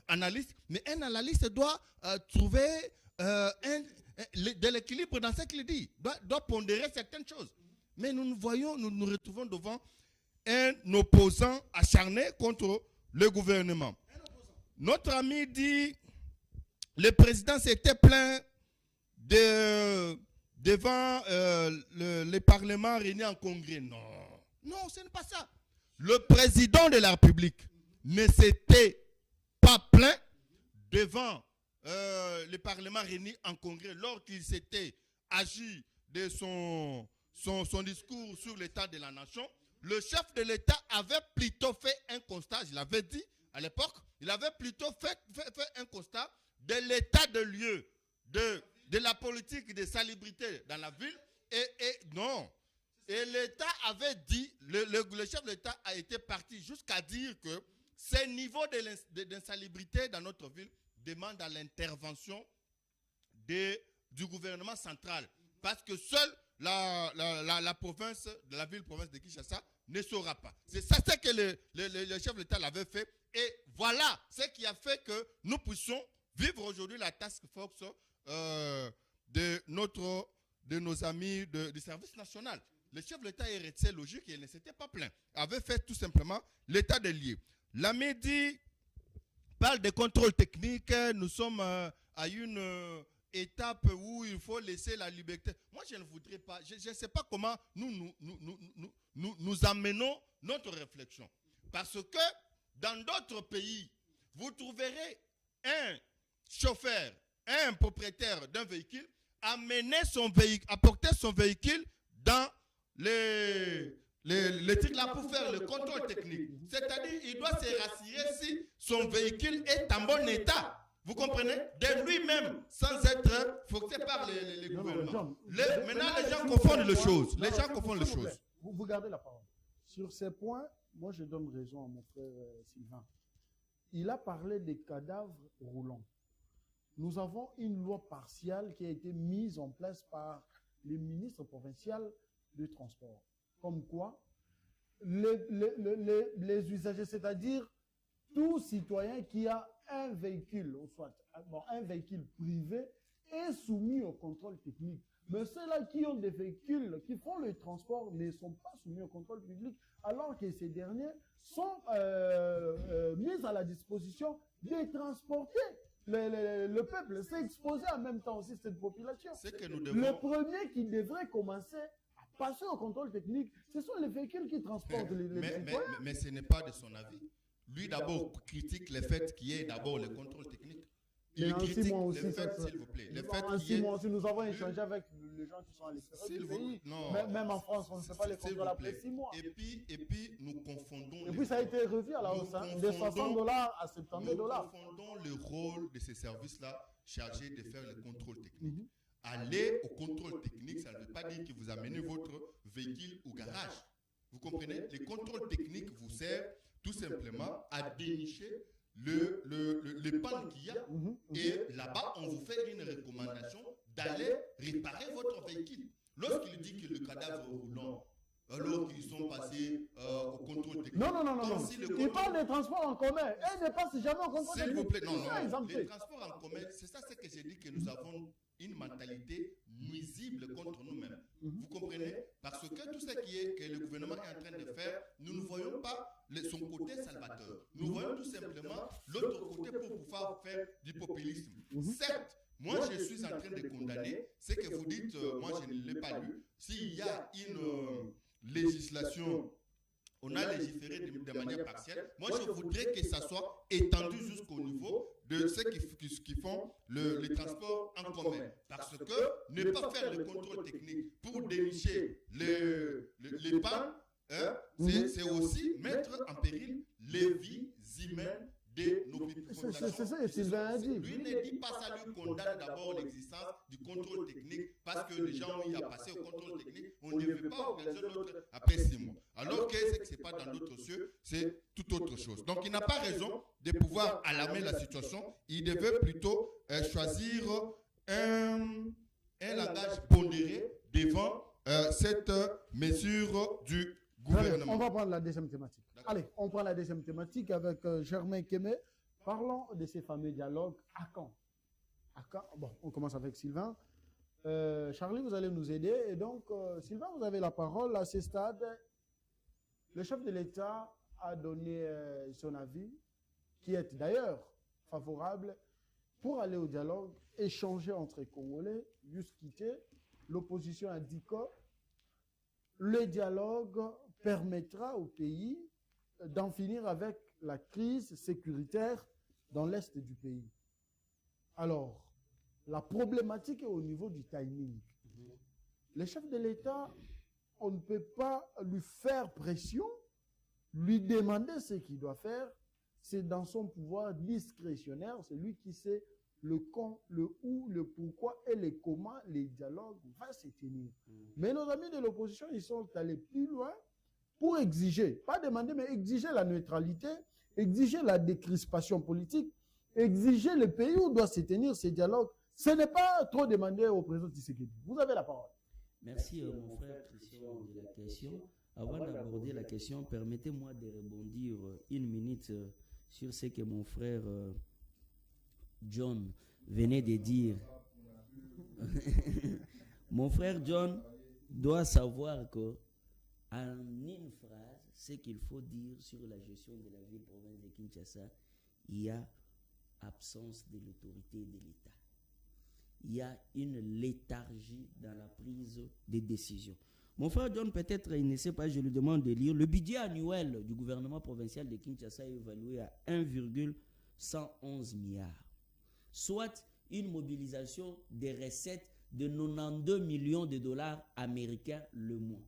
analyste, mais un analyste doit trouver de l'équilibre dans ce qu'il dit, doit pondérer certaines choses. Mais nous nous retrouvons devant un opposant acharné contre le gouvernement. Notre ami dit, le président s'était plaint devant le Parlement réuni en congrès. Non, ce n'est pas ça. Le président de la République ne s'était pas plaint devant le Parlement réuni en congrès lors qu'il s'était agi de son discours sur l'état de la nation. Le chef de l'État avait plutôt fait un constat, je l'avais dit à l'époque, il avait plutôt fait un constat de l'état de lieu de la politique de salubrité dans la ville. Et l'État avait dit, le chef de l'État a été parti jusqu'à dire que ces niveaux d'insalubrité dans notre ville demandent à l'intervention du gouvernement central. Parce que seule la province, de la ville-province de Kinshasa ne saura pas. C'est ça ce que le chef de l'État l'avait fait. Et voilà ce qui a fait que nous puissions vivre aujourd'hui la task force de nos amis du service national. Le chef de l'État est resté logique et il ne s'était pas plaint. Il avait fait tout simplement l'état des lieux. L'ami dit, parle de contrôle technique, nous sommes à une étape où il faut laisser la liberté. Moi, je ne voudrais pas, je ne sais pas comment nous amenons notre réflexion. Parce que dans d'autres pays, vous trouverez un chauffeur, un propriétaire d'un véhicule, apporter son véhicule dans les trucs là pour faire le contrôle technique. C'est-à-dire, il doit se rassurer si son véhicule est en bon état. Vous comprenez? De lui-même, sans être forcé par les gouvernements. Maintenant, les gens confondent les choses. Les gens confondent les choses. Vous gardez la parole. Sur ces points, moi, je donne raison à mon frère Sylvain. Il a parlé des cadavres roulants. nous avons une loi partiale qui a été mise en place par les ministres provinciaux de transport. Comme quoi, les usagers, c'est-à-dire tout citoyen qui a un véhicule, ou soit un véhicule privé, est soumis au contrôle technique. Mais ceux-là qui ont des véhicules, qui font le transport, ne sont pas soumis au contrôle public, alors que ces derniers sont mis à la disposition de transporter le peuple. C'est exposé en même temps aussi cette population. Le premier qui devrait commencer à passer au contrôle technique, ce sont les véhicules qui transportent les citoyens. Mais ce n'est pas de son avis. Lui d'abord critique le fait qu'il y ait d'abord le contrôle technique. Il critique le fait, s'il vous plaît. Le fait en 6 mois aussi, nous avons échangé avec les gens qui sont à l'extérieur du pays. Même en France, on ne fait pas les contrôles après 6 mois. Et puis, nous confondons. Et puis, ça a été revu à la hausse, de $60 à $70. Nous confondons le rôle de ces services-là chargés de faire le contrôle technique. Aller au contrôle technique, ça ne veut pas dire que vous amenez votre véhicule au garage. Vous comprenez? Les contrôles techniques vous servent tout simplement à dénicher le panne qu'il y a. Et là-bas, on vous fait une recommandation d'aller réparer votre véhicule. Lorsqu'il dit que le cadavre est roulant, alors qu'ils sont passés au contrôle technique. Non. Il parle des transports en commun. Elle ne passe jamais au contrôle technique. S'il vous plaît, non. Les transports en commun, c'est ça ce que j'ai dit, que nous avons une mentalité nuisible contre nous-mêmes. Vous comprenez? Parce que tout ce que le gouvernement est en train de faire, nous ne voyons pas son côté salvateur. Nous voyons tout simplement l'autre côté pour pouvoir faire du populisme. Certes, moi je suis en train de condamner ce que vous dites, moi je ne l'ai pas lu. S'il y a une législation, on a légiféré de manière partielle. Moi, je voudrais que ça soit étendu jusqu'au niveau de ceux qui font les transports en commun. Parce que ne pas faire le contrôle technique pour dénicher les pannes, c'est aussi mettre en péril les vies humaines de nos populations. C'est ça que Sylvain a dit. Lui ne dit pas ça, lui condamne d'abord l'existence du contrôle technique parce que les gens ont eu à passer au contrôle technique. On ne veut pas organiser l'autre après 6 mois. Alors que ce n'est pas dans d'autres cieux, c'est tout autre chose. Donc il n'a pas raison de pouvoir alarmer la situation. Il devait plutôt choisir un langage pondéré devant cette mesure du gouvernement. On va prendre la deuxième thématique. Allez, on prend la deuxième thématique avec Germain Kémé. Parlons de ces fameux dialogues. À quand? Bon, on commence avec Sylvain. Charlie, vous allez nous aider. Et donc, Sylvain, vous avez la parole à ce stade. Le chef de l'État a donné son avis, qui est d'ailleurs favorable, pour aller au dialogue, échanger entre Congolais, jusqu'ici. L'opposition a dit que le dialogue permettra au pays d'en finir avec la crise sécuritaire dans l'est du pays. Alors, la problématique est au niveau du timing. Le chef de l'État, on ne peut pas lui faire pression, lui demander ce qu'il doit faire. C'est dans son pouvoir discrétionnaire, c'est lui qui sait le quand, le où, le pourquoi et le comment les dialogues vont se tenir. Mais nos amis de l'opposition, ils sont allés plus loin pour exiger, pas demander, mais exiger la neutralité, exiger la décrispation politique, exiger le pays où doit se tenir ces dialogues. Ce n'est pas trop demander au président Tshisekedi. Vous avez la parole. Merci mon frère Christian de la question. Avant d'aborder la question, permettez-moi de rebondir 1 minute sur ce que mon frère John venait de dire. Mon frère John doit savoir que en une phrase, ce qu'il faut dire sur la gestion de la ville-province de Kinshasa, il y a absence de l'autorité de l'État. Il y a une léthargie dans la prise de décision. Mon frère John, peut-être, il ne sait pas, je lui demande de lire. Le budget annuel du gouvernement provincial de Kinshasa est évalué à 1,111 milliards, soit une mobilisation des recettes de 92 millions de dollars américains le mois.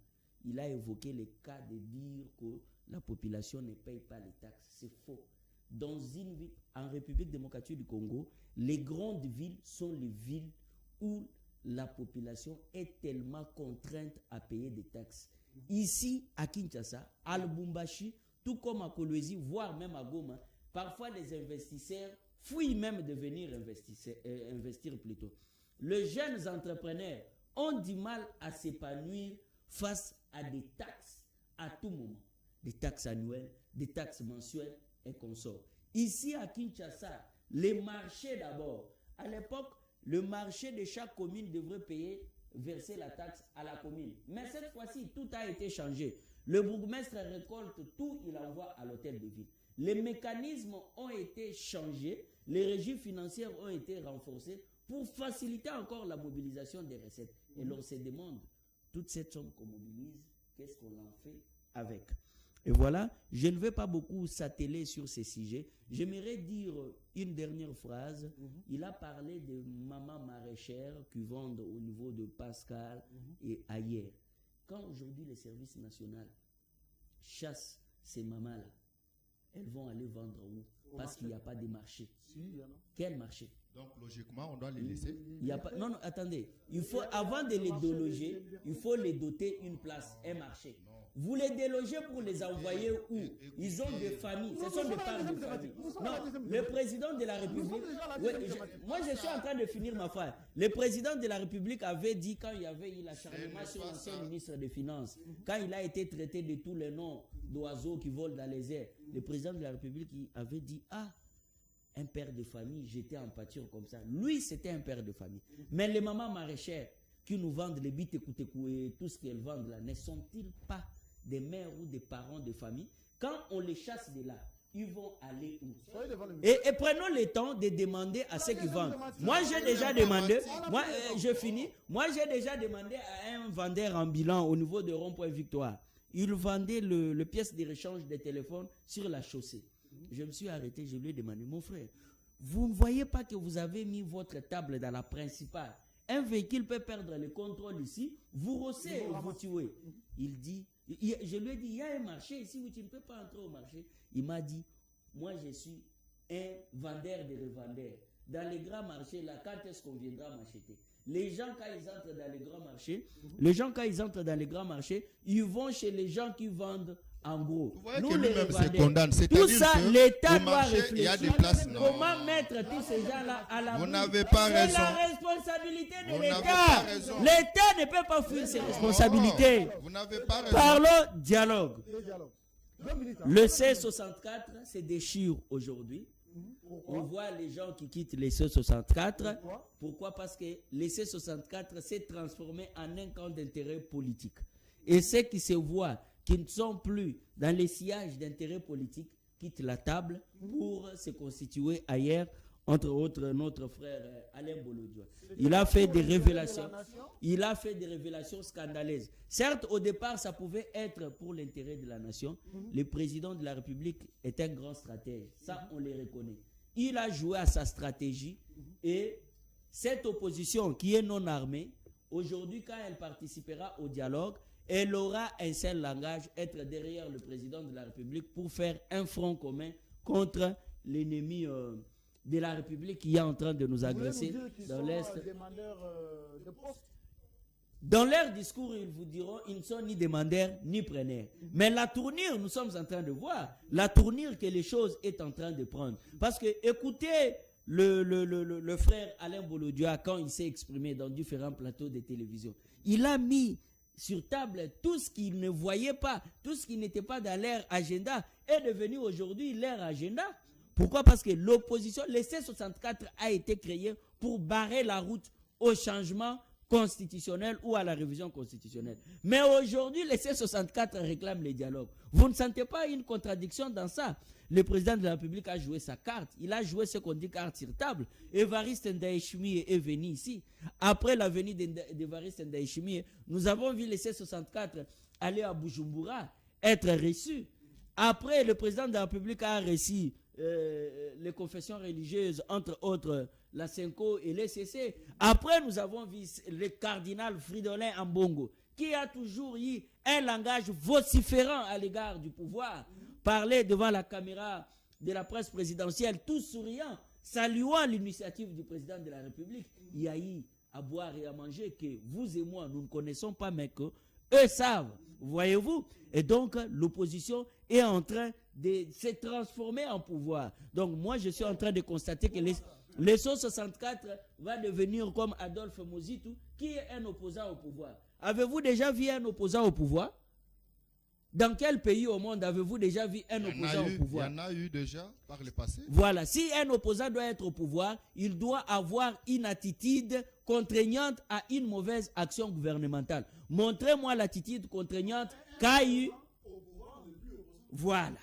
Il a évoqué le cas de dire que la population ne paye pas les taxes. C'est faux. Dans une ville, en République démocratique du Congo, les grandes villes sont les villes où la population est tellement contrainte à payer des taxes. Ici, à Kinshasa, à Lubumbashi, tout comme à Kolwezi, voire même à Goma, parfois les investisseurs fuient même de venir investir plutôt. Les jeunes entrepreneurs ont du mal à s'épanouir face à des taxes à tout moment. Des taxes annuelles, des taxes mensuelles et consorts. Ici à Kinshasa, les marchés d'abord. À l'époque, le marché de chaque commune devrait verser la taxe à la commune. Mais cette fois-ci, tout a été changé. Le bourgmestre récolte tout, il envoie à l'hôtel de ville. Les mécanismes ont été changés, les régies financières ont été renforcées pour faciliter encore la mobilisation des recettes. Et l'on se demande, toute cette somme qu'on mobilise, qu'est-ce qu'on en fait avec? Et voilà, je ne vais pas beaucoup s'atteler sur ces sujets. J'aimerais dire une dernière phrase. Il a parlé de mamans maraîchères qui vendent au niveau de Pascal et ailleurs. Quand aujourd'hui les services nationaux chassent ces mamans-là, elles vont aller vendre où? Parce qu'il n'y a pas de marché. Quel marché? Donc logiquement, on doit les laisser. Il y a pas, non, attendez. Il faut, avant de les déloger, il faut les doter une place, un marché. Vous les délogez pour les envoyer où? Ils ont des familles. Ce sont des parts de famille. Non, le président de la République... moi, je suis en train de finir ma phrase. Le président de la République avait dit, quand il y avait eu l'acharnement sur l'ancien ministre des Finances, quand il a été traité de tous les noms d'oiseaux qui volent dans les airs, le président de la République avait dit, ah, un père de famille, j'étais en pâture comme ça. Lui, c'était un père de famille. Mais les mamans maraîchères qui nous vendent les bites et tout ce qu'elles vendent là, ne sont-ils pas des mères ou des parents de famille? Quand on les chasse de là, ils vont aller où? Et prenons le temps de demander à ceux qui vendent. Moi, j'ai déjà demandé, je finis. Moi, j'ai déjà demandé à un vendeur ambulant au niveau de Rond-Point Victoire. Il vendait le pièce de rechange des téléphones sur la chaussée. Je me suis arrêté, je lui ai demandé, mon frère, vous ne voyez pas que vous avez mis votre table dans la principale? Un véhicule peut perdre le contrôle ici, vous rossez et vous tuez. Il dit, je lui ai dit, il y a un marché ici où tu ne peux pas entrer au marché. Il m'a dit, moi je suis un vendeur de revendeurs. Dans les grands marchés, là, quand est-ce qu'on viendra m'acheter? Les gens, quand ils entrent dans les grands marchés, ils vont chez les gens qui vendent en gros. Nous, les revendeurs, tout ça, l'État doit réfléchir comment mettre tous ces gens-là à la Vous n'avez pas raison. C'est la responsabilité de l'État. L'État ne peut pas fuir ses responsabilités. Vous n'avez pas raison. Parlons dialogue. Le C64 se déchire aujourd'hui. On voit les gens qui quittent les C64. Pourquoi? Parce que les C64 s'est transformé en un camp d'intérêt politique. Et ceux qui se voient, qui ne sont plus dans les sillages d'intérêt politique, quittent la table pour se constituer ailleurs, entre autres notre frère Alain Bolodjoa. Il a fait des révélations. Il a fait des révélations scandaleuses. Certes, au départ, ça pouvait être pour l'intérêt de la nation. Le président de la République est un grand stratège. Ça, on le reconnaît. Il a joué à sa stratégie et cette opposition qui est non armée, aujourd'hui, quand elle participera au dialogue, elle aura un seul langage, être derrière le président de la République pour faire un front commun contre l'ennemi de la République qui est en train de nous agresser dans l'Est. Dans leur discours, ils vous diront ils ne sont ni demandeurs ni preneurs. Mais la tournure, nous sommes en train de voir, la tournure que les choses est en train de prendre. Parce que écoutez le frère Alain Bolodjoa quand il s'est exprimé dans différents plateaux de télévision. Il a mis sur table tout ce qu'il ne voyait pas, tout ce qui n'était pas dans leur agenda est devenu aujourd'hui leur agenda. Pourquoi? Parce que l'opposition, le C64 a été créé pour barrer la route au changement constitutionnel ou à la révision constitutionnelle. Mais aujourd'hui, le C64 réclame le dialogue. Vous ne sentez pas une contradiction dans ça? Le président de la République a joué sa carte. Il a joué ce qu'on dit carte sur table. Évariste Ndayishimiye est venu ici. Après la venue d'Évariste Ndayishimiye, nous avons vu le C64 aller à Bujumbura, être reçu. Après, le président de la République a reçu les confessions religieuses, entre autres la Senko et l'ECC. Après, nous avons vu le cardinal Fridolin Ambongo, qui a toujours eu un langage vociférant à l'égard du pouvoir, parler devant la caméra de la presse présidentielle, tout souriant, saluant l'initiative du président de la République. Il y a eu à boire et à manger que vous et moi, nous ne connaissons pas, mais que Eux savent, voyez-vous. Et donc, l'opposition est en train de se transformer en pouvoir. Donc, moi, je suis en train de constater que les 164 va devenir comme Adolphe Mozitu, qui est un opposant au pouvoir. Avez-vous déjà vu un opposant au pouvoir? Dans quel pays au monde avez-vous déjà vu un opposant au pouvoir? Il y en a eu déjà par le passé. Voilà, si un opposant doit être au pouvoir, il doit avoir une attitude contraignante à une mauvaise action gouvernementale. Montrez-moi l'attitude contraignante qu'a eu. Voilà.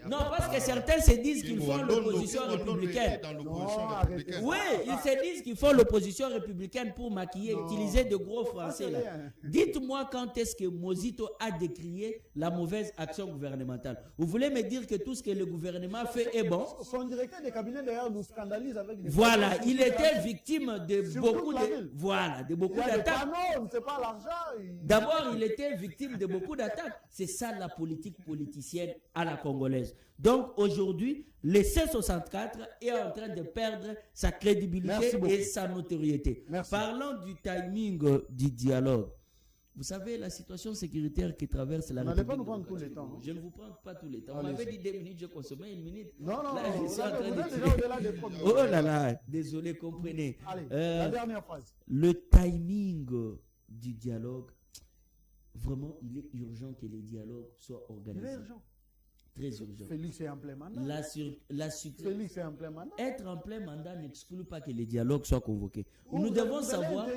Non, parce que certains se disent qu'ils font l'opposition républicaine. Oui, ils se disent qu'ils font l'opposition républicaine pour maquiller, utiliser de gros français là. Dites-moi quand est-ce que Mozito a décrié la mauvaise action gouvernementale. Vous voulez me dire que tout ce que le gouvernement fait est bon? Son directeur de cabinet d'ailleurs nous scandalise avec des... Voilà, il était victime de beaucoup de... Voilà, de beaucoup d'attaques. D'abord, il était victime de beaucoup d'attaques. C'est ça la politique politicienne à la congolaise. Donc aujourd'hui, le C64 est en train de perdre sa crédibilité et sa notoriété. Parlons du timing du dialogue. Vous savez, la situation sécuritaire qui traverse la République. Vous n'allez pas nous prendre tout le temps. Je ne vous prends pas tout le temps. On m'avait dit 2 minutes, je consommais 1 minute. Non, là, je suis en train de... Oh là là, désolé, comprenez. Allez, la dernière phrase. Le timing du dialogue, vraiment, il est urgent que les dialogues soient organisés. Il est urgent. Très urgent. Félix est en plein mandat. Félix est en plein mandat. Être en plein mandat n'exclut pas que les dialogues soient convoqués. Nous devons savoir.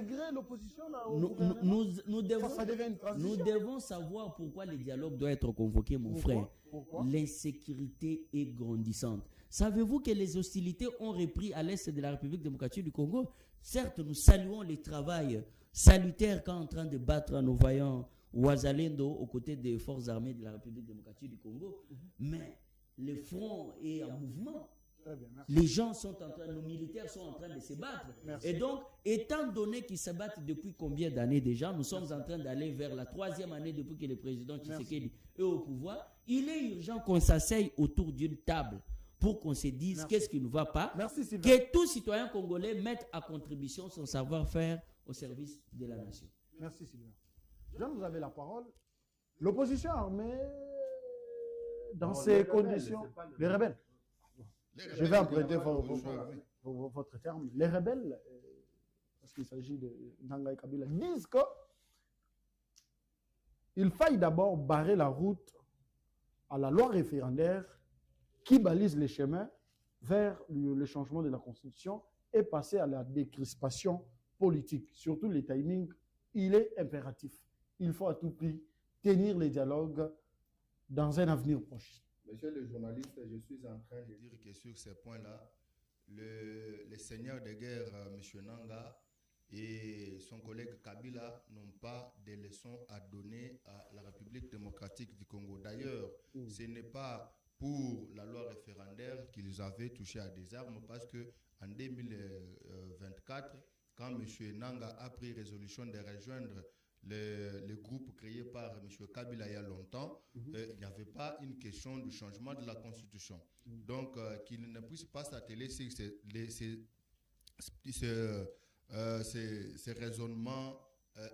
Nous devons savoir pourquoi les dialogues doivent être convoqués, mon frère. L'insécurité est grandissante. Savez-vous que les hostilités ont repris à l'est de la République démocratique du Congo? Certes, nous saluons le travail salutaire qu'est en train de battre nos vaillants Ouazalendo aux côtés des forces armées de la République démocratique du Congo, mais le front est en mouvement. Les gens sont en train, nos militaires sont en train de se battre. Et donc, étant donné qu'ils se battent depuis combien d'années déjà, nous sommes en train d'aller vers la 3e année depuis que le président Tshisekedi est au pouvoir, il est urgent qu'on s'asseye autour d'une table pour qu'on se dise qu'est-ce qui ne va pas, que tout citoyen congolais mette à contribution son savoir-faire au service de la nation. Merci Sylvain. Jean, vous avez la parole. L'opposition armée, dans ces conditions, les rebelles. Je vais emprunter votre terme. Les rebelles, parce qu'il s'agit de Nangaï Kabila, disent qu'il faille d'abord barrer la route à la loi référendaire qui balise les chemins vers le changement de la Constitution et passer à la décrispation politique. Surtout les timings, il est impératif. Il faut à tout prix tenir les dialogues dans un avenir proche. Monsieur le journaliste, je suis en train de dire que sur ces points-là, les seigneurs de guerre, M. Nanga et son collègue Kabila n'ont pas de leçons à donner à la République démocratique du Congo. D'ailleurs, ce n'est pas pour la loi référendaire qu'ils avaient touché à des armes, parce qu'en 2024, quand M. Nanga a pris résolution de rejoindre le groupe créé par M. Kabila il y a longtemps, il n'y avait pas une question de changement de la Constitution. Donc, qu'il ne puisse pas s'atteler sur ces raisonnements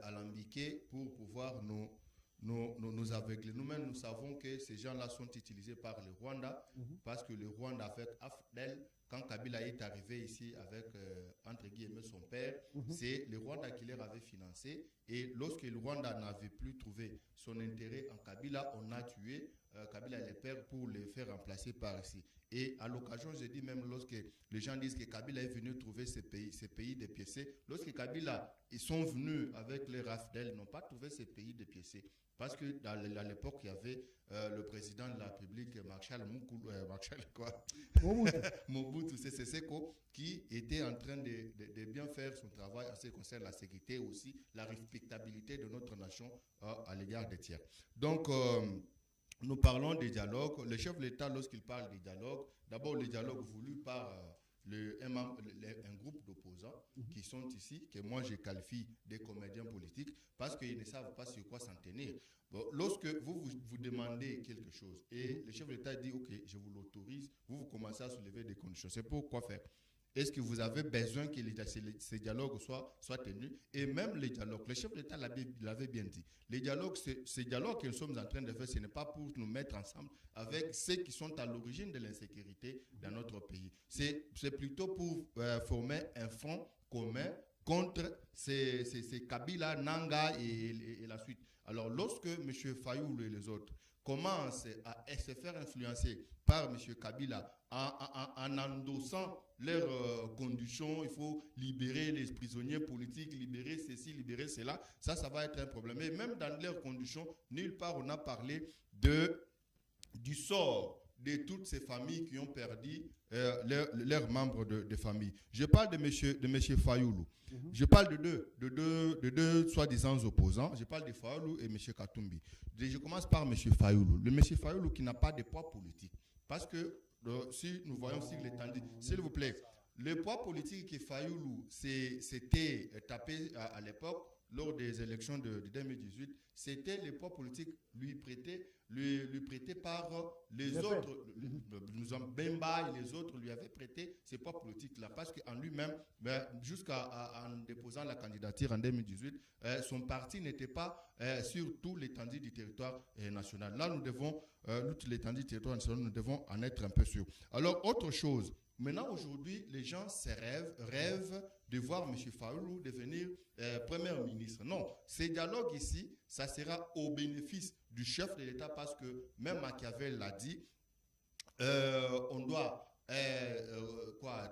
alambiqués pour pouvoir nous aveugler. Nous-mêmes, nous savons que ces gens-là sont utilisés par le Rwanda, parce que le Rwanda, avec AFDEL, quand Kabila est arrivé ici avec, entre guillemets, son père, c'est le Rwanda qui leur avait financé. Et lorsque le Rwanda n'avait plus trouvé son intérêt en Kabila, on a tué Kabila et les pères pour les faire remplacer par ici. Et à l'occasion, je dis même, lorsque les gens disent que Kabila est venu trouver ces pays dépiécés, lorsque Kabila, ils sont venus avec les RAFDEL, ils n'ont pas trouvé ces pays dépiécés. Parce qu'à l'époque, il y avait le président de la République, Mobutu Sese Seko, qui était en train de bien faire son travail en ce qui concerne la sécurité et aussi la respectabilité de notre nation à l'égard des tiers. Donc, nous parlons des dialogues. Le chef de l'État, lorsqu'il parle des dialogues, d'abord le dialogue voulu par un groupe d'opposants qui sont ici, que moi je qualifie des comédiens politiques, parce qu'ils ne savent pas sur quoi s'en tenir. Bon, lorsque vous demandez quelque chose et le chef de l'État dit « Ok, je vous l'autorise », vous commencez à soulever des conditions. C'est pour quoi faire? Est-ce que vous avez besoin que ces dialogues soient tenus? Et même les dialogues, le chef d'État l'avait bien dit. Les dialogues, ces dialogues que nous sommes en train de faire, ce n'est pas pour nous mettre ensemble avec ceux qui sont à l'origine de l'insécurité dans notre pays. C'est plutôt pour former un front commun contre ces Kabila, Nanga et la suite. Alors, lorsque M. Fayoulou et les autres commencent à se faire influencer par M. Kabila en endossant leurs conditions, il faut libérer les prisonniers politiques, libérer ceci, libérer cela, ça va être un problème. Et même dans leurs conditions, nulle part on a parlé du sort de toutes ces familles qui ont perdu leurs membres de famille. Je parle de M. Fayoulou. Je parle de deux soi-disant opposants. Je parle de Fayoulou et M. Katumbi. Je commence par M. Fayoulou. Le M. Fayoulou qui n'a pas de poids politique. Parce que si nous voyons sur l'étendue, s'il vous plaît, le poids politique que Fayoulou s'était tapé à l'époque, lors des élections de 2018, c'était le poids politique lui prêté par les autres. Nous avons Bemba et les autres lui avaient prêté ces poids politiques-là. Parce qu'en lui-même, jusqu'en déposant la candidature en 2018, son parti n'était pas sur tout l'étendue du territoire national. Là, nous devons, toute l'étendue du territoire national, nous devons en être un peu sûrs. Alors, autre chose. Maintenant, aujourd'hui, les gens rêvent de voir M. Fayoulou devenir Premier ministre. Non, ces dialogues ici, ça sera au bénéfice du chef de l'État parce que même Machiavel l'a dit, on doit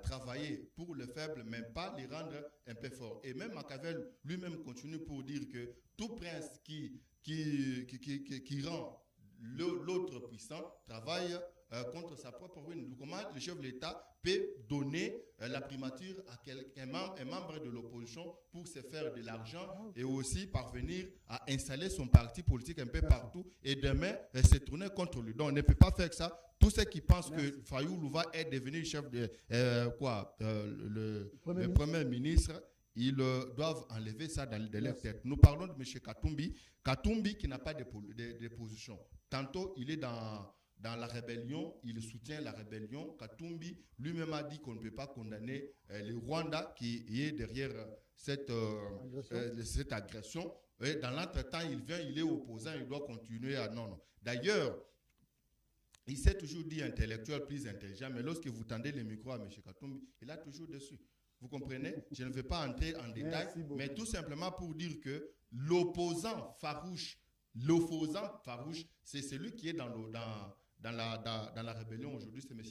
travailler pour les faibles, mais pas les rendre un peu forts. Et même Machiavel lui-même continue pour dire que tout prince qui rend l'autre puissant travaille contre sa propre ruine. Comment le chef de l'État peut donner la primature à un membre de l'opposition pour se faire de l'argent et aussi parvenir à installer son parti politique un peu partout et demain se tourner contre lui. Donc on ne peut pas faire ça. Tous ceux qui pensent que Fayoulou va devenir chef de le Premier ministre, ils doivent enlever ça de leur tête. Nous parlons de M. Katumbi. Katumbi qui n'a pas de position. Tantôt, il est dans la rébellion, il soutient la rébellion. Katumbi lui-même a dit qu'on ne peut pas condamner le Rwanda qui est derrière cette agression. Et dans l'entretemps, il est opposant, il doit continuer à... Non. D'ailleurs, il s'est toujours dit intellectuel, plus intelligent, mais lorsque vous tendez le micro à M. Katumbi, il a toujours dessus. Vous comprenez? Je ne vais pas entrer en détail, mais tout simplement pour dire que l'opposant farouche, c'est celui qui est dans la rébellion aujourd'hui, c'est M.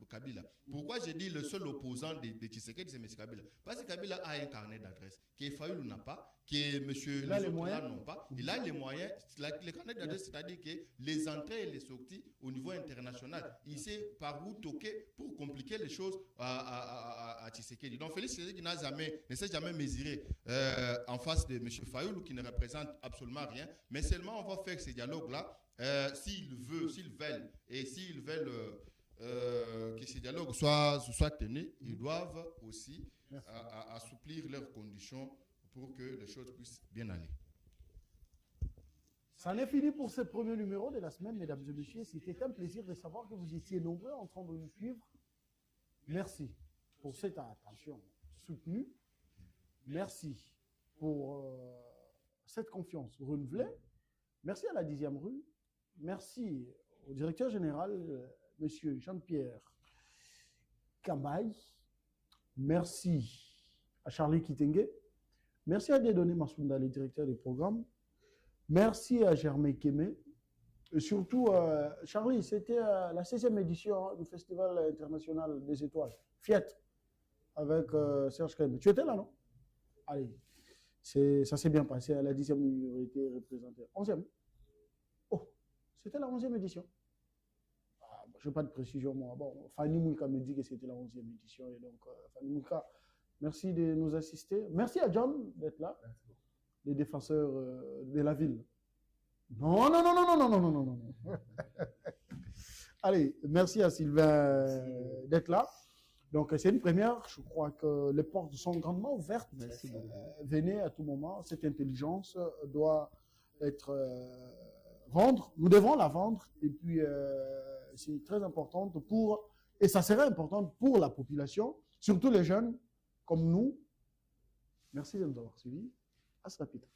Kabila. Pourquoi j'ai dit le seul opposant de Tshisekedi, c'est M. Kabila? Parce que Kabila a un carnet d'adresse que Fayoulou n'a pas, que M. les autres là n'ont pas. Il a les moyens. Le carnet d'adresse, c'est-à-dire que les entrées et les sorties au niveau international, il sait par où toquer pour compliquer les choses à Tshisekedi. Donc Félix Tshisekedi ne s'est jamais mesuré en face de M. Fayoulou qui ne représente absolument rien. Mais seulement on va faire ces dialogues-là. S'ils veulent que ces dialogues soient tenus, ils doivent aussi assouplir leurs conditions pour que les choses puissent bien aller. Ça en est fini pour ce premier numéro de la semaine, mesdames et messieurs. C'était un plaisir de savoir que vous étiez nombreux en train de nous suivre. Merci pour cette attention soutenue. Merci pour cette confiance renouvelée. Merci à la 10e rue. Merci au directeur général, M. Jean-Pierre Kambaye. Merci à Charlie Kitenge. Merci à Dieudonné Massounda, le directeur du programme. Merci à Germain Kémé. Et surtout, Charlie, c'était la 16e édition du Festival international des étoiles, FIET, avec Serge Kémé. Tu étais là, non? Allez, ça s'est bien passé. À la 10e minorité représentée. 11e. Oh, c'était la 11e édition. Je n'ai pas de précision, moi. Bon, Fanny Mouika me dit que c'était la 11e édition. Et donc, Fanny Mouika, merci de nous assister. Merci à John d'être là, les défenseurs de la ville. Non. Allez, merci à Sylvain d'être là. Donc, c'est une première. Je crois que les portes sont grandement ouvertes. Merci beaucoup. Venez à tout moment. Cette intelligence doit être vendre. Nous devons la vendre. Et puis, c'est très importante et ça serait important pour la population. surtout les jeunes comme nous. Merci de nous avoir suivis. À ce chapitre.